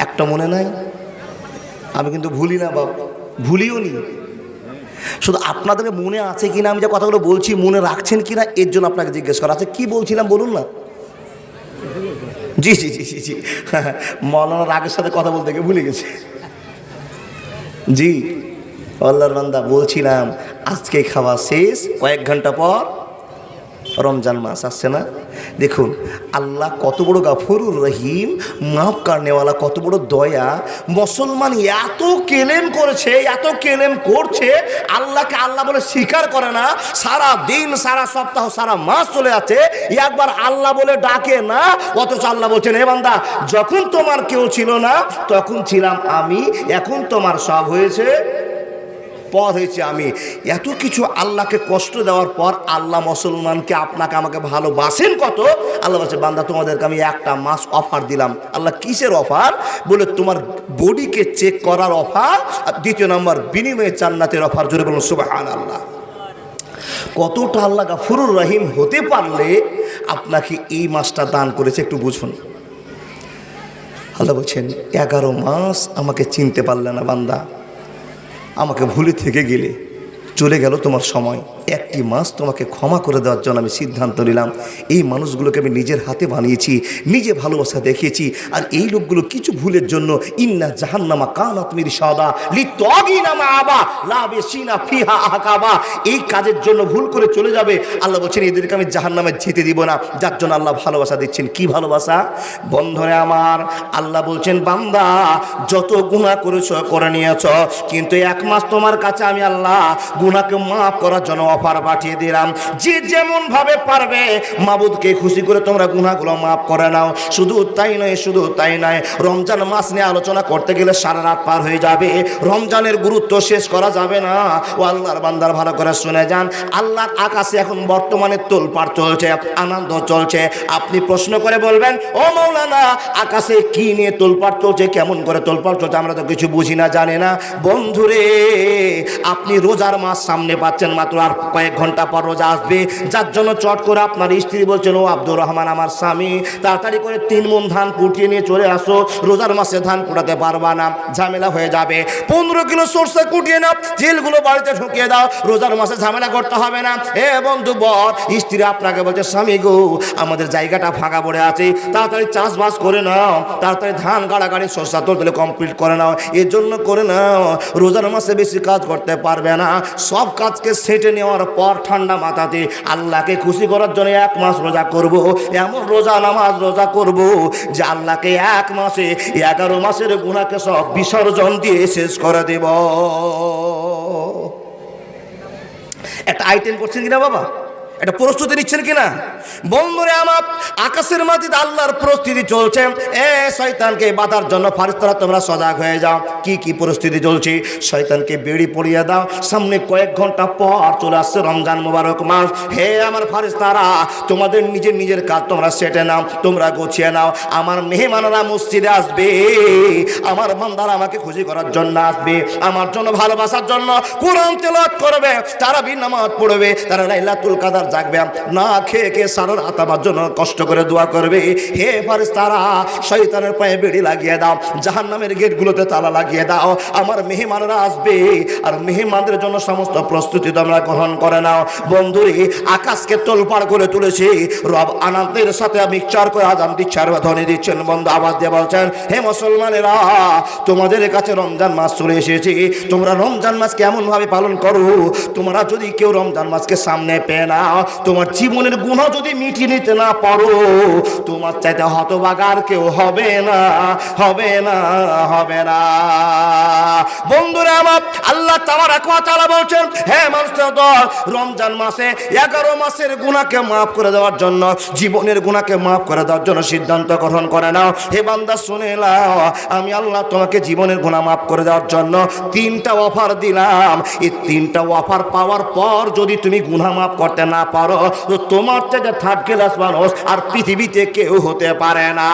একটা মনে নাই, আমি কিন্তু ভুলি না বাবা, ভুলিও নি, শুধু আপনাদেরকে মনে আছে কিনা আমি যে কথাগুলো বলছি মনে রাখছেন কিনা এর জন্য আপনাকে জিজ্ঞেস করা। আচ্ছা কি বলছিলাম বলুন না। জি জি জি জি জি মৌলানা রাগের সাথে কথা বলতে গিয়ে ভুলে গেছে। জি আল্লাহর বান্দা বলছিলাম আজকে খাওয়া শেষ, কয়েক ঘন্টা পর রমজান মাস আসছে না। দেখুন আল্লাহ কত বড় গাফুরুর রহিম, মাফ কারনেওয়ালা, কত বড় দয়া। মুসলমান এত কেলেম করেছে, এত কেলেম করছে, আল্লাহকে আল্লাহ বলে স্বীকার করে না। সারা দিন, সারা সপ্তাহ, সারা মাস চলে যাচ্ছে, একবার আল্লাহ বলে ডাকে না। অথচ আল্লাহ বলছেন হে বান্দা, যখন তোমার কেউ ছিল না তখন ছিলাম আমি, এখন তোমার সব হয়েছে, পর হয়েছে আমি। এত কিছু আল্লাহকে কষ্ট দেওয়ার পর আল্লাহ মুসলমানকে, আপনাকে আমাকে ভালোবাসেন কত। আল্লাহ বলছে বান্দা তোমাদেরকে আমি একটা মাস অফার দিলাম। আল্লাহ কিসের অফার? বলে তোমার বডিকে চেক করার অফার, আর দ্বিতীয় নম্বর বিনিময়ে জান্নাতের অফার। জোরে বলুন সুবহানাল্লাহ। কতটা আল্লাহ গাফুরুর রহিম হতে পারলে আপনাকে এই মাসটা দান করেছে একটু বুঝুন। আল্লাহ বলছেন 11 মাস আমাকে চিনতে পারলে না বান্দা, আমাকে ভুলে থেকে গেলে, চলে গেল তোমার সময়। একটি মাস তোমাকে ক্ষমা করে দেওয়ার জন্য আমি সিদ্ধান্ত নিলাম। এই মানুষগুলোকে আমি নিজের হাতে বানিয়েছি, নিজে ভালোবাসা দেখিয়েছি। আর এই লোকগুলো কিছু ভুলের জন্য ইন্না জাহান্নামা কানাত মিরসাদা লিতাগিনা মাআবা লা বিসিনা ফিহা আহকাবা, এই কাজের জন্য ভুল করে চলে যাবে। আল্লাহ বলছেন এদেরকে আমি জাহান্নামে যেতে দিব না। যার জন্য আল্লাহ ভালোবাসা দিচ্ছেন। কি ভালোবাসা? বন্ধুরে আমার, আল্লাহ বলছেন বান্দা যত গুনাহ করেছো করে নিয়েছো, কিন্তু 1 মাস তোমার কাছে আমি আল্লাহ গুনাহকে মাফ করার জন্য অফার পাঠিয়ে দিলাম। যে যেমন ভাবে পারবে মাবুদকে খুশি করে তোমরা গুনাহগুলো মাফ করে নাও। শুধু তাই নয়, রমজান মাস নিয়ে আলোচনা করতে গেলে সারা রাত পার হয়ে যাবে। রমজানের গুরুত্ব শেষ করা যাবে না। ও আল্লাহর বান্দার ভালো করে শুনে যান, আল্লাহর আকাশে এখন বর্তমানে তোলপাড় চলছে, আনন্দ চলছে। আপনি প্রশ্ন করে বলবেন ও মাওলানা আকাশে কি নিয়ে তোলপাড় চলছে, কেমন করে তোলপাড় চলছে, আমরা তো কিছু বুঝি না, জানি না। বন্ধুরে আপনি রোজার মাস সামনে পাচ্ছেন, মাত্র আর কয়েক ঘন্টা পর রোজা আসবে। যার জন্য চট করে আপনার স্ত্রী বলছেন ও আব্দুর রহমান আমার স্বামী, তাড়াতাড়ি করে 3 মণ ধান কুটিয়ে নিয়ে চলে আসো, রোজার মাসে ধান কুটাতে পারবা না, ঝামেলা হয়ে যাবে। 15 কিলো সরষে কুটিয়ে নাও, তেলগুলো বাড়িতে ঢুকিয়ে দাও, রোজার মাসে ঝামেলা করতে হবে না। এ বন্ধু বর, স্ত্রী আপনাকে বলছে স্বামী গো আমাদের জায়গাটা ফাঁকা পড়ে আছে, তাড়াতাড়ি চাষবাস করে নাও, তাড়াতাড়ি ধান গাড়াগাড়ি সরষা তোলে কমপ্লিট করে নাও, এর জন্য করে নাও। রোজার মাসে বেশি কাজ করতে পারবে না। সব কাজকে সেটে নেওয়ার পর ঠান্ডা মাথাতে আল্লাহকে খুশি করার জন্য 1 মাস রোজা করব। এমন রোজা নামাজ রোজা করব যে আল্লাহকে 1 মাসে 11 মাসের গুনাহকে সব বিসর্জন দিয়ে শেষ করে দেব। একটা আইটেম করছেন কিনা বাবা, এটা প্রস্তুতি নিচ্ছেন কিনা? বন্ধুরে আমার, আকাশের মাটিতে আল্লাহর প্রস্তুতি চলছে। এ শয়তানকে বাঁধার জন্য ফারিস্তারা তোমরা সজাগ হয়ে যাও। কি কি প্রস্তুতি চলছে? শয়তানকে বেড়ি পড়িয়ে দাও, সামনে কয়েক ঘন্টা পর চলে আসছে রমজান মুবারক মাস। হে আমার ফারিস্তারা, তোমাদের নিজের কাজ তোমরা সেটে নাও, তোমরা গুছিয়ে নাও। আমার মেহমানরা মসজিদে আসবে, আমার বান্দারা আমাকে খুশি করার জন্য আসবে, আমার জন্য ভালোবাসার জন্য কোরআন তেলাওয়াত করবে, তারাবি নামাজ পড়বে, তারা লাইলাতুল কাদর জাগবে, না খেয়ে সারা রাত আমার জন্য কষ্ট করে দোয়া করবে। হে ফারিস্তারা, শয়তানের পায়ে বেড়ি লাগিয়ে দাও, জাহান্নামের গেটগুলোতে তালা লাগিয়ে দাও। আমার মেহমানরা আসবে, আর মেহমানদের জন্য সমস্ত প্রস্তুতি তোমরা গ্রহণ করে নাও। বন্ধুরে, আকাশকে তোলপাড় করে তুলেছে রব আনন্দের সাথে মিক্সচার করে আজান দিচ্ছার ধ্বনি দিচ্ছেন। বন্ধু আওয়াজ দিয়ে বলছেন হে মুসলমানেরা, তোমাদের কাছে রমজান মাস চলে এসেছে। তোমরা রমজান মাস কেমন ভাবে পালন করো? তোমরা যদি কেউ রমজান মাসকে সামনে পেয়ে নাও, তোমার জীবনের গুনাহ যদি মিটিয়ে নিতে না পারো, তোমার চাইতে হতভাগার কেউ হবে না, হবে না, হবে না। বন্ধুরা আমার, আল্লাহ তাবারক ওয়া তাআলা বলছেন, হে মানুষের দল, রমজান মাসে 11 মাসের গুনাহকে মাফ করে দেওয়ার জন্য, জীবনের গুনাহকে মাফ করে দেওয়ার জন্য সিদ্ধান্ত গ্রহণ করে নাও। হে বান্দা শুনে নাও, আমি আল্লাহ তোমাকে জীবনের গুনাহ মাফ করে দেওয়ার জন্য 3টা অফার দিলাম। এই 3টা অফার পাওয়ার পর যদি তুমি গুনাহ মাফ করতে না পারো, তো তোমার থেকে থার্ড ক্লাস মানুষ আর পৃথিবীতে কেউ হতে পারে না।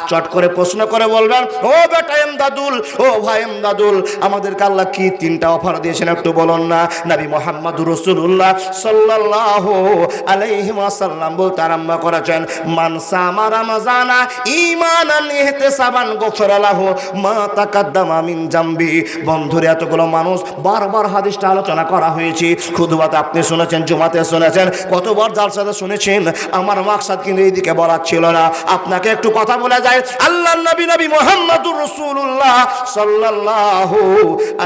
চট করে প্রশ্ন করে বলবেন, ও বেটা এমদাদুল, ও ভাই এমদাদুল, আমাদেরকে আল্লাহ কি 3টা অফার দিয়েছেন একটু বলুন না। নবী মুহাম্মদুর রাসূলুল্লাহ সাল্লাল্লাহু আলাইহি ওয়াসাল্লাম বলতে আরম্ভ করেছেন, মান সামা রমজানা ঈমানান ইহতিসাবান গফরা লাহু মা তাকাদ্দামা মিন জামবি। বন্ধুরা, এতগুলো মানুষ বারবার হাদিসটা আলোচনা করা হয়েছে। খুতবাতে আপনি শুনেছেন, জুমাতে শুনেছেন, কতবার জালসাতে শুনেছেন। আমার মাকসাদ কিন্তু এইদিকে বলার ছিল না। আপনাকে একটু কথা বলে যায়, আল্লাহর নবী মুহাম্মদুর রাসূলুল্লাহ সাল্লাল্লাহু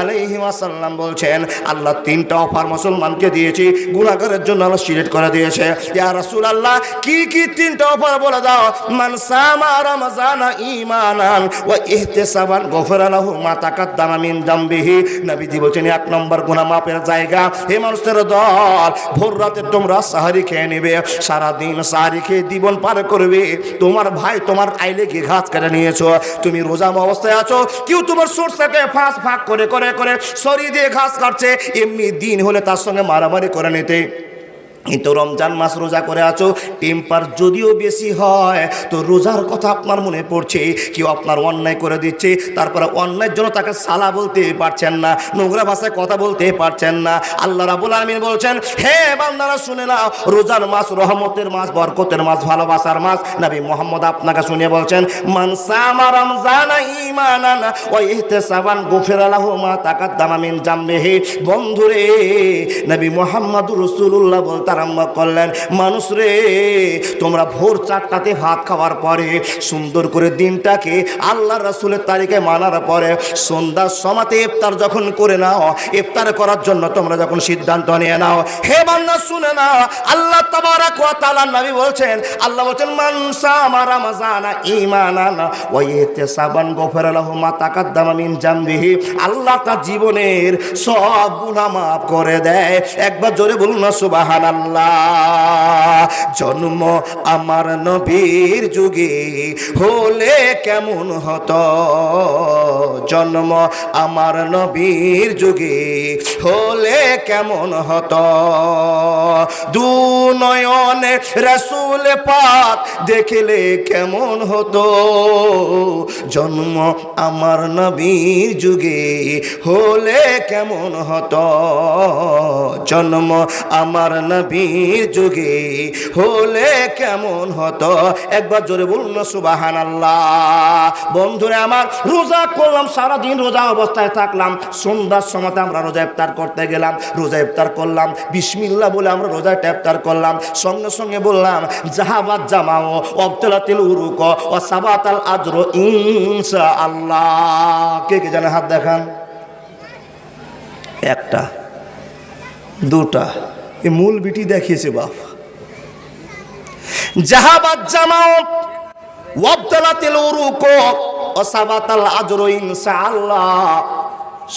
আলাইহি ওয়াসাল্লাম বলছেন, আল্লাহ 3টা অফার মুসলমানকে দিয়েছে, গুনাহগারের জন্য আল্লাহ সিলেক্ট করে দিয়েছে। ইয়া রাসূলুল্লাহ, কি কি 3টা অফার বলে দাও। মান সামা রমজানা ঈমানান ওয়া ইহতিসাবান গফরা লাহু মা তাকাদ্দামা মিন জামবিহি। নবীজি বলেন, 1 নম্বর গুনাহ মাফের জায়গা। হে মানুষের দল, ভোর রাতে তোমরা সাহারি খেয়ে নেবে, সারা দিন সাহারি খেয়ে জীবন পার করবে। তোমার ভাই তোমার আইলে কি ঘাস কেটে নিয়েছো, তুমি রোজা অবস্থায় আছো, কেউ তোমার সরষাকে ফাঁক করে করে করে সরি দিয়ে ঘাস কাটছে। এমনি দিন হলে তার সঙ্গে মারামারি করে নিতে, কিন্তু রমজান মাস রোজা করে আছো, টেম্পার যদিও বেশি হয় তো রোজার কথা আপনার মনে পড়ছে, কেউ আপনার অন্যায় করে দিচ্ছে, তারপরে অন্যায়ের জন্য তাকে সালা বলতে পারছেন না, নোংরা ভাষায় কথা বলতে পারছেন না। আল্লাহ রাব্বুল আলামিন বলছেন, হে বান্দারা শুনে নাও, রোজার মাস রহমতের মাস, বরকতের মাস, ভালোবাসার মাস। নবী মুহাম্মদ আপনাকে শুনে বলছেন, মান সামা রমজানা ঈমানান ওয়া ইহতিসাবান গুফিরা লাহু মা তাকাদ্দামা মিন জামবিহি। বন্ধুরে, নবী মুহাম্মদুর রাসূলুল্লাহ বলতে আরম্ভ করলেন, মানুষ রে, তোমরা ভোর 4টাতে ভাত খাওয়ার পরে সুন্দর করে দিনটাকে আল্লাহ রাসূলের তারিখে মানার পরে সন্ধ্যার সময়তে ইফতার যখন করে নাও, ইফতার করার জন্য তোমরা যখন সিদ্ধান্ত নিয়ে নাও, হে বান্দা শুনে নাও, আল্লাহ তাবারক ওয়া তাআলা নবী বলছেন, আল্লাহ বলছেন, মান সামা রমজানা ঈমানান ওয়া ইহতিসাবান গফরা লাহু মা তাকাদ্দামা মিন জামবিহি। আল্লাহ তার জীবনের সব গুনাহ মাফ করে দেয়। একবার জোরে বলুন না সুবহানাল্লাহ। জন্ম আমার নবীর যুগে হলে কেমন হতো, জন্ম আমার নবীর যুগে হলে কেমন হতো, দু নয়নে রাসূল পাক দেখলে কেমন হতো, জন্ম আমার নবীর যুগে হলে কেমন হতো, জন্ম আমার নবীর যুগে হলে কেমন হতো। একবার জোরে বলুন সুবহানাল্লাহ। বন্ধুরা আমার, রোজা করলাম, সারাদিন রোজা অবস্থায় থাকলাম, সন্ধ্যার সময় আমরা রোজা ইফতার করতে গেলাম, রোজা ইফতার করলাম, বিসমিল্লাহ বলে আমরা রোজা ইফতার করলাম, সঙ্গে সঙ্গে বললাম, জাহাবাত জামাও ওয়াবতালাতিল উরুক ওয়া সাবাতাল আজরু ইনশাআল্লাহ। কে কে জানে হাত দেখান। 1টা 2টা, এই মূল বিটি দেখিয়েছে বাপ। জাহাবাত জামাও ওয়াবতালাতিল উরুক ওয়া সাবাতাল আজরু ইনশাআল্লাহ।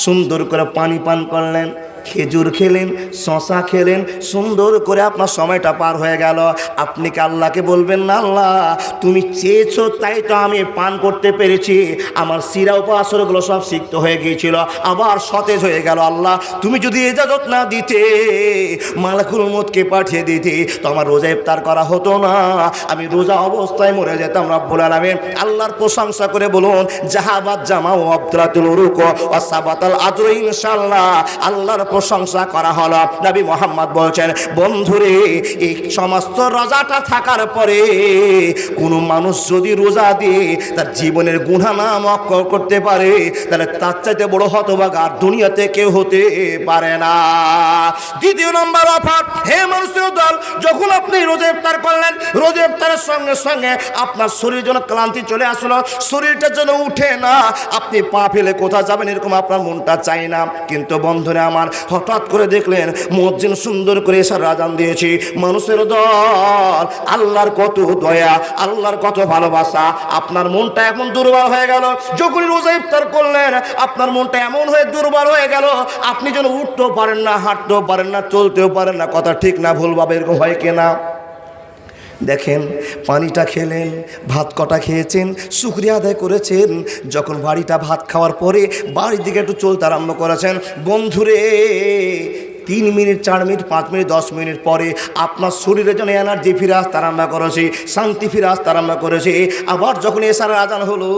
সুন্দর করে পানি পান করলেন, খেজুর খেলেন, শশা খেলেন, সুন্দর করে আপনার সময়টা পার হয়ে গেল। আপনি কি আল্লাহকে বলবেন না, আল্লাহ তুমি চেয়েছো তাই তো আমি পান করতে পেরেছি, আমার শিরা উপাসরগুলো সব সিক্ত হয়ে গিয়েছিল, আবার সতেজ হয়ে গেল। আল্লাহ তুমি যদি ইজাজত না দিতে, মালাকুল মউতকে পাঠিয়ে দিতে, তো আমার রোজা ইফতার করা হতো না, আমি রোজা অবস্থায় মরে যেতাম। রব্বুল আলামিন আল্লাহর প্রশংসা করে বলুন, জাহাবাত জামাও আবদুলাতুল উরুক ওয়া সাবাতাল আজরু ইনশাআল্লাহ। আল্লাহর প্রশংসা করা হলো। নবী মুহাম্মদ বলছেন, বন্ধুরে, এই সমস্ত রোজাটা থাকার পরে কোনো মানুষ যদি রোজা দিয়ে তার জীবনের গুনাহ না মাফ করতে পারে, তাহলে তার চাইতে বড় হতভাগা আর দুনিয়াতে কেউ হতে পারে না। 2 নম্বর অফার, হে মানুষের দল, যখন আপনি রোজা ইফতার করলেন, রোজা ইফতারের সঙ্গে সঙ্গে আপনার শরীর যেন ক্লান্তি চলে আসলো, শরীরটা যেন উঠে না, আপনি পা ফেলে কোথাও যাবেন এরকম আপনার মনটা চাই না। কিন্তু বন্ধুরা আমার, হঠাৎ করে দেখলেন মুয়াজ্জিন সুন্দর করে এশার আযান দিয়েছে। মানুষের দল, আল্লাহর কত দয়া, আল্লাহর কত ভালোবাসা। আপনার মনটা এখন দুর্বল হয়ে গেল। যখনই রোজা ইফতার করলেন আপনার মনটা এমন হয়ে দুর্বল হয়ে গেল, আপনি যেন উঠতেও পারেন না, হাঁটতেও পারেন না, চলতেও পারেন না। কথা ঠিক না ভুল ভাবে এরকম হয় কিনা? দেখেন, পানিটা খেলেন, ভাত কটা খেয়েছেন, শুকরিয়া আদায় করেছেন। যখন বাড়িটা ভাত খাওয়ার পরে বাড়ির দিকে একটু চলতে আরম্ভ করেছেন, বন্ধুরে 3 মিনিট 4 মিনিট 5 মিনিট 10 মিনিট পরে আপনার শরীরে যেন এনার্জি ফিরে আসতে আরম্ভ করেছে, শান্তি ফিরে আসতে আরম্ভ করেছে। আবার যখন এশারের আজান হলো,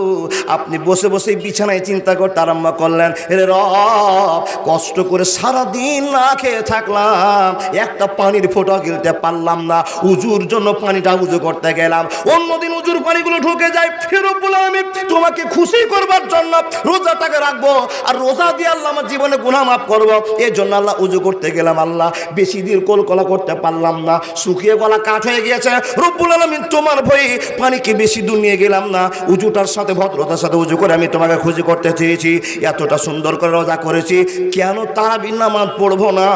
আপনি বসে বসে বিছানায় চিন্তা করতে আরম্ভ করলেন, রে রব, কষ্ট করে সারাদিন না খেয়ে থাকলাম, একটা পানির ফোঁটা গিলতে পারলাম না, উজুর জন্য পানিটা উজু করতে গেলাম, অন্যদিন উজুর পানিগুলো ঢুকে যায়। ফেরত বলে আমি তোমাকে খুশি করবার জন্য রোজাটাকে রাখবো, আর রোজা দিয়ে আল্লাহ আমার জীবনে গুনাহ মাফ করবো, এই জন্য আল্লাহ উজু করতে গেলাম। আল্লাহ বেশি দিন কলকলা করতে পারলাম না, শুকিয়ে গলা কাঠ হয়ে গিয়েছে। রব্বুল আলামিন তোমার ভয়ে পানিকে বেশি দূর নিয়ে গেলাম না, উজুটার সাথে ভদ্রতার সাথে উজু করে আমি তোমাকে খুশি করতে চেয়েছি। এতটা সুন্দর করে রোজা করেছি, কেন তারাবির নামাজ পড়বো না?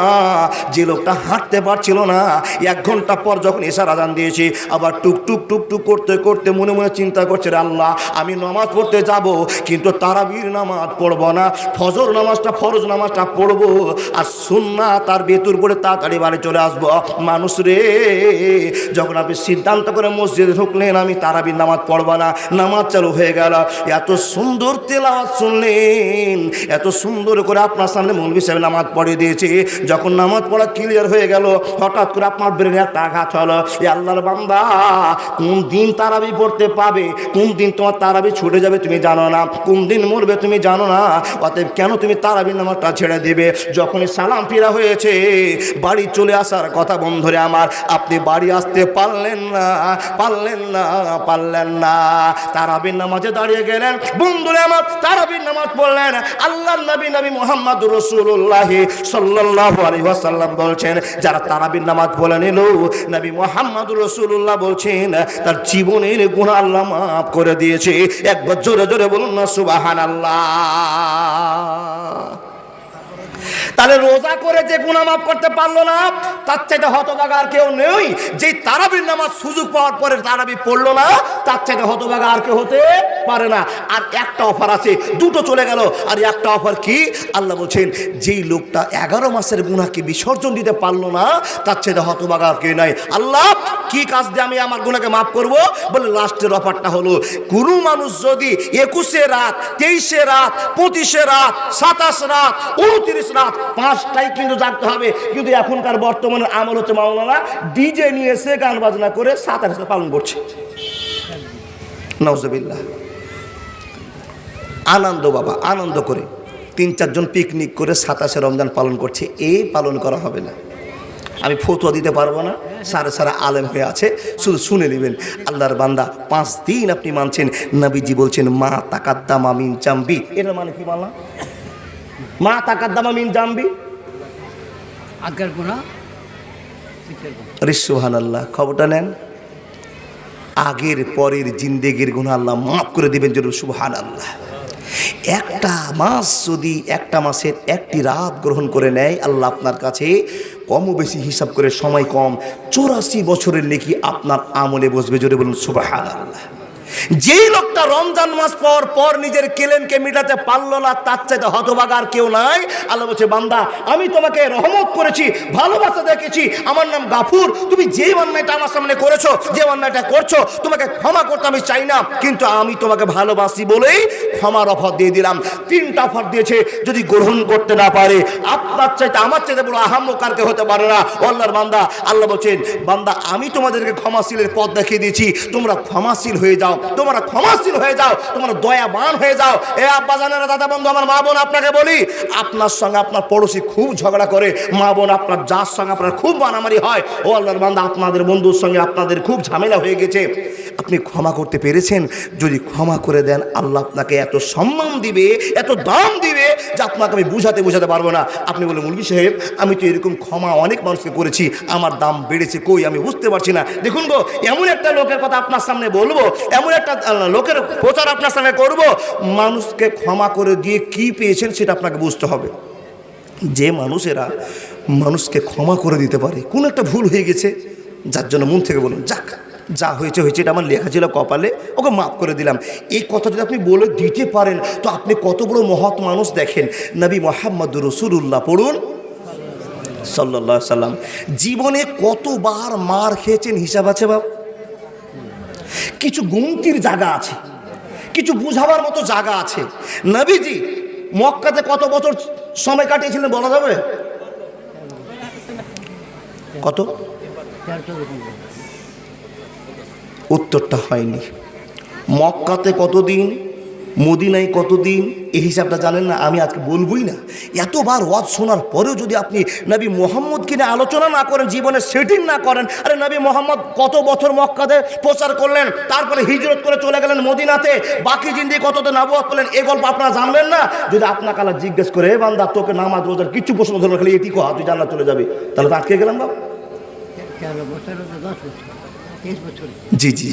যে লোকটা হাঁটতে পারছিল না, 1 ঘন্টা পর যখন এশার আজান দিয়েছি, আবার টুক টুক টুক টুক করতে করতে মনে মনে চিন্তা করছে, রে আল্লাহ, আমি নামাজ পড়তে যাব কিন্তু তারাবির নামাজ পড়বো না, ফজর নামাজটা ফরজ নামাজটা পড়বো, আর সুন্নাত তার বেতুর পরে তাড়াতাড়ি বাড়ি চলে আসবো। মানুষ রে, যখন আপনি সিদ্ধান্ত করে মসজিদে ঢুকলেন আমি তারাবির নামাজ পড়বো না, নামাজ চালু হয়ে গেল। এত সুন্দর তেলাওয়াত শুনলেন, এত সুন্দর করে আপনার সামনে মৌলভী সাহেব নামাজ পড়িয়ে দিয়েছে। যখন নামাজ পড়া ক্লিয়ার হয়ে গেল, হঠাৎ করে আপনার ব্রেনে একটা আঘাত হলো, এ আল্লাহর বান্দা, কোন দিন তারাবি পড়তে পাবে, কোন দিন তোমার তারাবি ছুটে যাবে তুমি জানো না, কোন দিন মরবে তুমি জানো না, অতএব কেন তুমি তারাবির নামাজটা ছেড়ে দেবে? যখনই সালাম ফিরা হয়েছে, বাড়ি চলে আসার কথা, বন্ধুরে আমার, আপনি বাড়ি আসতে পারলেন না, পারলেন না। তারাবির নামাজে দাঁড়িয়ে গেলেন, বন্ধুরে আমার, তারাবির নামাজ পড়লেন। আল্লাহর নবী মুহাম্মদুর রাসূলুল্লাহ সাল্লাল্লাহু আলাইহি ওয়াসাল্লাম বলছেন, যারা তারাবির নামাজ পড়ে নিল, নবী মুহাম্মদুর রাসূলুল্লাহ বলছেন তার জীবনের গুনাহ আল্লাহ মাফ করে দিয়েছে। একবার জোরে জোরে বলুন না সুবহানাল্লাহ। তাহলে রোজা করে যে গুনাহ মাফ করতে পারলো না, তার চাইতে হতভাগা আর কেউ নেই। যে তারাবির নামাজ সুযোগ পাওয়ার পরে তারাবি পড়লো না, তার চাইতে হতভাগা আর কেউ হতে পারে না। আর একটা অফার আছে, দুটো চলে গেল, আর একটা অফার কি? আল্লাহ বলছেন, যেই লোকটা 11 মাসের গুনাহকে বিসর্জন দিতে পারলো না, তার চাইতে হতভাগা আর কেউ নাই। আল্লাহ, কি কাজ দিয়ে আমি আমার গুনাহকে মাফ করব? বলে লাস্টের অফারটা হলো, কোনো মানুষ যদি 21 রাত, 23 রাত, 25 রাত, 27 রাত, 29 রাত, 5টাই কিন্তু জাগতে হবে। কিন্তু এখনকার বর্তমানে আমল হচ্ছে মাওলানা ডিজে নিয়ে এসে গান বাজনা করে 27 পালন করছে। নাউজুবিল্লাহ। আনন্দ বাবা, আনন্দ করে 3-4 জন পিকনিক করে 27 রমজান পালন করছে, এই পালন করা হবে না। আমি ফতোয়া দিতে পারবো না, সারা আলেম হয়ে আছে, শুধু শুনে নেবেন। আল্লাহর বান্দা, 5 দিন আপনি মানছেন, নবীজি বলছেন মা তাকাদ্দামা মিন জামবি। এর মানে কি বললাম? মা তাকাদ্দামা মিন জামবি, আগের গুনাহ, সুবহানাল্লাহ। খবরটা নেন, আগের পরের জিন্দেগির গুনাহ আল্লাহ মাফ করে দিবেন। জরুর সুবহানাল্লাহ। একটা মাস যদি একটা মাসের একটি রাত গ্রহণ করে নেয়, আল্লাহ আপনার কাছে কম বেশি হিসাব করে সময় কম 84 বছরের নেকি আপনার আমলে বসবে। জোরে বলুন সুবহানাল্লাহ। যেই লোকটা রমজান মাস পর পর নিজের কেলেনকে মিটাতে পারলো না, তার চাইতে হতভাগা আর কেউ নাই। আল্লাহ বলছে, বান্দা, আমি তোমাকে রহমত করেছি, ভালোবাসা দেখেছি, আমার নাম গাফুর। তুমি যে অন্যায়টা আমার সামনে করেছো, যে অন্যায়টা করছো, তোমাকে ক্ষমা করতে আমি চাই না, কিন্তু আমি তোমাকে ভালোবাসি বলেই ক্ষমার অফার দিয়ে দিলাম। 3টা অফার দিয়েছে, যদি গ্রহণ করতে না পারে, আপনার চাইতে আমার চাইতে বড় আহাম্মক কারকে হতে পারে না। আল্লাহর বান্দা, আল্লাহ বলছেন, বান্দা, আমি তোমাদেরকে ক্ষমাশীলের পথ দেখিয়ে দিয়েছি, তোমরা ক্ষমাশীল হয়ে যাও, তোমরা ক্ষমাশীল হয়ে যাও, তোমরা দয়াবান হয়ে যাও। এ আব্বা জানেরা, দাদা বন্ধু, আমার মা বোন, আপনাকে বলি, আপনার সঙ্গে আপনার পড়োশি খুব ঝগড়া করে, মা বোন আপনার যার সঙ্গে আপনার খুব মারামারি হয়, ও আল্লাহর বান্দা, আপনাদের বন্ধুর সঙ্গে আপনাদের খুব ঝামেলা হয়ে গেছে, আপনি ক্ষমা করতে পেরেছেন? যদি ক্ষমা করে দেন, আল্লাহ আপনাকে এত সম্মান দিবে, এত দাম দিবে, যে আপনাকে আমি বুঝাতে পারবো না। আপনি বলে, মৌলভী সাহেব, আমি তো এরকম ক্ষমা অনেক মানুষকে করেছি, আমার দাম বেড়েছে কই, আমি বুঝতে পারছি না। দেখুন গো, এমন একটা লোকের কথা আপনার সামনে বলবো, এমন একটা লোকের প্রচার আপনার সামনে করব, মানুষকে ক্ষমা করে দিয়ে কি পেয়েছেন সেটা আপনাকে বুঝতে হবে। যে মানুষেরা মানুষকে ক্ষমা করে দিতে পারে, কোনো একটা ভুল হয়ে গেছে, যার জন্য মন থেকে বলুন যাক যা হয়েছে হয়েছে, এটা আমার লেখা ছিল কপালে, ওকে মাফ করে দিলাম, এই কথা যদি আপনি বলে দিতে পারেন তো আপনি কত বড় মহৎ মানুষ। দেখেন নবী মুহাম্মদুর রাসূলুল্লাহ পড়ুন সাল্লাল্লাহু আলাইহি সাল্লাম, জীবনে কতবার মার খেয়েছেন হিসাব আছে বাবা? কিছু গুনতির জায়গা আছে, কিছু বুঝাবার মতো জায়গা আছে। নবীজি মক্কাতে কত বছর সময় কাটিয়েছিলেন বলা যাবে? কত? উত্তরটা হয়নি। মক্কাতে কতদিন, মদিনায় কতদিন, এই হিসাবটা জানেন না? আমি আজকে বলবই না। এতবার ওয়াজ শোনার পরেও যদি আপনি নবী মোহাম্মদকে নিয়ে আলোচনা না করেন, জীবনে সেটিং না করেন, আরে নবী মোহাম্মদ কত বছর মক্কাতে প্রচার করলেন, তারপরে হিজরত করে চলে গেলেন মদিনাতে, বাকি জিন্দি কততে নবুয়ত পেলেন, এই গল্প আপনারা জানবেন না? যদি আপনাকে আল্লাহ জিজ্ঞেস করে এ বান্দা তোকে নামাজ রোজার কিছু প্রশ্ন ধরলো, খালি এটি কহা তুই জান্নাত চলে যাবে, তাহলে তো আটকে গেলাম বাবা। 13 বছর 10 বছর 23 বছর। জি জি,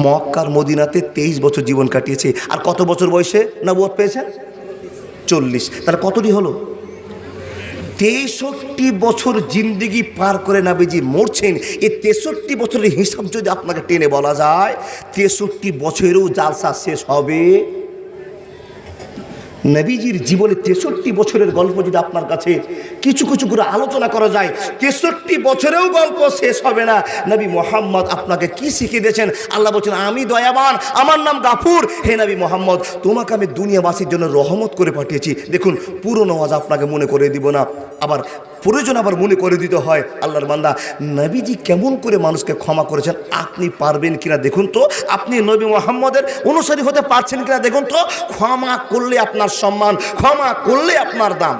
মক্কার মদিনাতে 23 বছর জীবন কাটিয়েছে। আর কত বছর বয়সে নবুয়ত পেয়েছেন? 40। তাহলে কতটি হলো? 63 বছর জিন্দেগি পার করে নবীজি মরছেন। এই 63 বছরের হিসাব যদি আপনাকে টেনে বলা যায়, 63 বছরেও জালসা শেষ হবে। নবীজির জীবনে 63 বছরের গল্প যদি আপনার কাছে কিছু কিছু করে আলোচনা করা যায়, 63 বছরেও গল্প শেষ হবে না। নবী মোহাম্মদ আপনাকে কি শিখিয়ে দিয়েছেন? আল্লাহ বলছেন আমি দয়াবান, আমার নাম গাফুর। হে নবী মোহাম্মদ, তোমাকে আমি দুনিয়াবাসীর জন্য রহমত করে পাঠিয়েছি। দেখুন পুরো নামাজ আপনাকে মনে করে দিব না, আবার প্রয়োজন আবার মনে করে দিতে হয়। আল্লাহর বান্দা, নবীজি কেমন করে মানুষকে ক্ষমা করেছেন আপনি পারবেন কিনা দেখুন তো। আপনি নবী মুহাম্মদের অনুসারী হতে পারছেন কিনা দেখুন তো। ক্ষমা করলে আপনার সম্মান, ক্ষমা করলে আপনার দাম।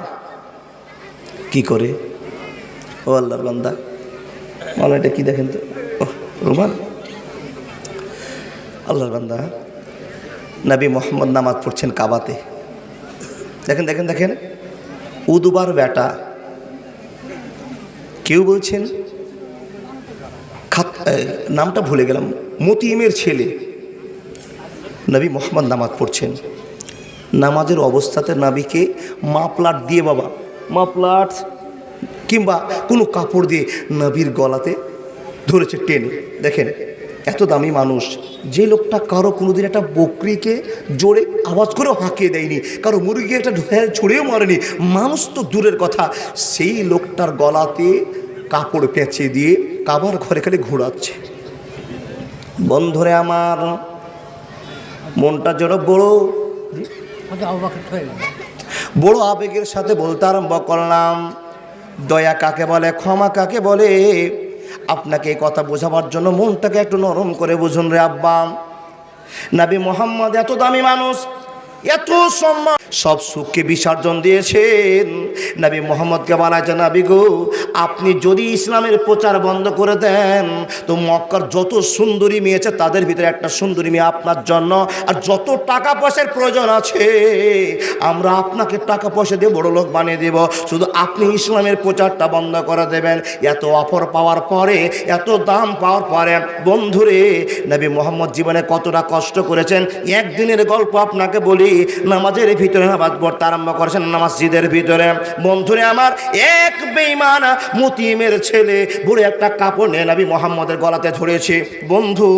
কি করে? ও আল্লাহর বান্দা, বলো এটা কি দেখেন তো, রুমাল। আল্লাহর বান্দা, নবী মুহাম্মদ নামাজ পড়ছেন কাবাতে, দেখেন দেখেন দেখেন, উদবার বেটা, কেউ বলছেন নামটা ভুলে গেলাম, মতিমের ছেলে, নবী মুহাম্মদ নামাজ পড়ছেন। নামাজের অবস্থাতে নবীকে মাফলার দিয়ে, বাবা মাফলার কিংবা কোনো কাপড় দিয়ে নবীর গলাতে ধরেছে টেনে। দেখেন এত দামি মানুষ, যে লোকটা কারো কোনোদিন একটা বকরিকে জোরে আওয়াজ করেও হাঁকিয়ে দেয়নি, কারো মুরগিকে একটা ছুঁড়েও মারেনি, মানুষ তো দূরের কথা, সেই লোকটার গলাতে কাপড় পেঁচিয়ে দিয়ে কাবার ঘরে খালি ঘোরাচ্ছে। বন্ধুরে আমার, মনটা যেন বড় আবেগের সাথে বলতে আরম্ভ করলাম, দয়া কাকে বলে, ক্ষমা কাকে বলে। আপনাকে এই কথা বোঝাবার জন্য মনটাকে একটু নরম করে বুঝুন রে আব্বা। নবী মুহাম্মদ এত দামি মানুষ, এত সম্মান, সব সুখকে বিসর্জন দিয়েছেন। নবী মুহাম্মদকে বলাছে, নবী গো আপনি যদি ইসলামের প্রচার বন্ধ করে দেন তো মক্কার যত সুন্দরী মেয়ে আছে তাদের ভিতরে একটা সুন্দরী মেয়ে আপনার জন্য, আর যত টাকা পয়সার প্রয়োজন আছে আমরা আপনাকে টাকা পয়সা দিয়ে বড় লোক বানিয়ে দেব, শুধু আপনি ইসলামের প্রচারটা বন্ধ করে দেবেন। এত অফার পাওয়ার পরে, এত দাম পাওয়ার পরে বন্ধুরে, নবী মুহাম্মদ জীবনে কতটা কষ্ট করেছেন একদিনের গল্প আপনাকে বলি। নামাজের ভিতরে নামাজ পড়তে আরম্ভ করেছেন, মসজিদের ভিতরে। বন্ধুরে আমার, এক বেঈমান মতিমের ছেলে বুড়ো একটা কাপড় নিয়ে নবী মুহাম্মদের গলাতে ধরেছে। বন্ধু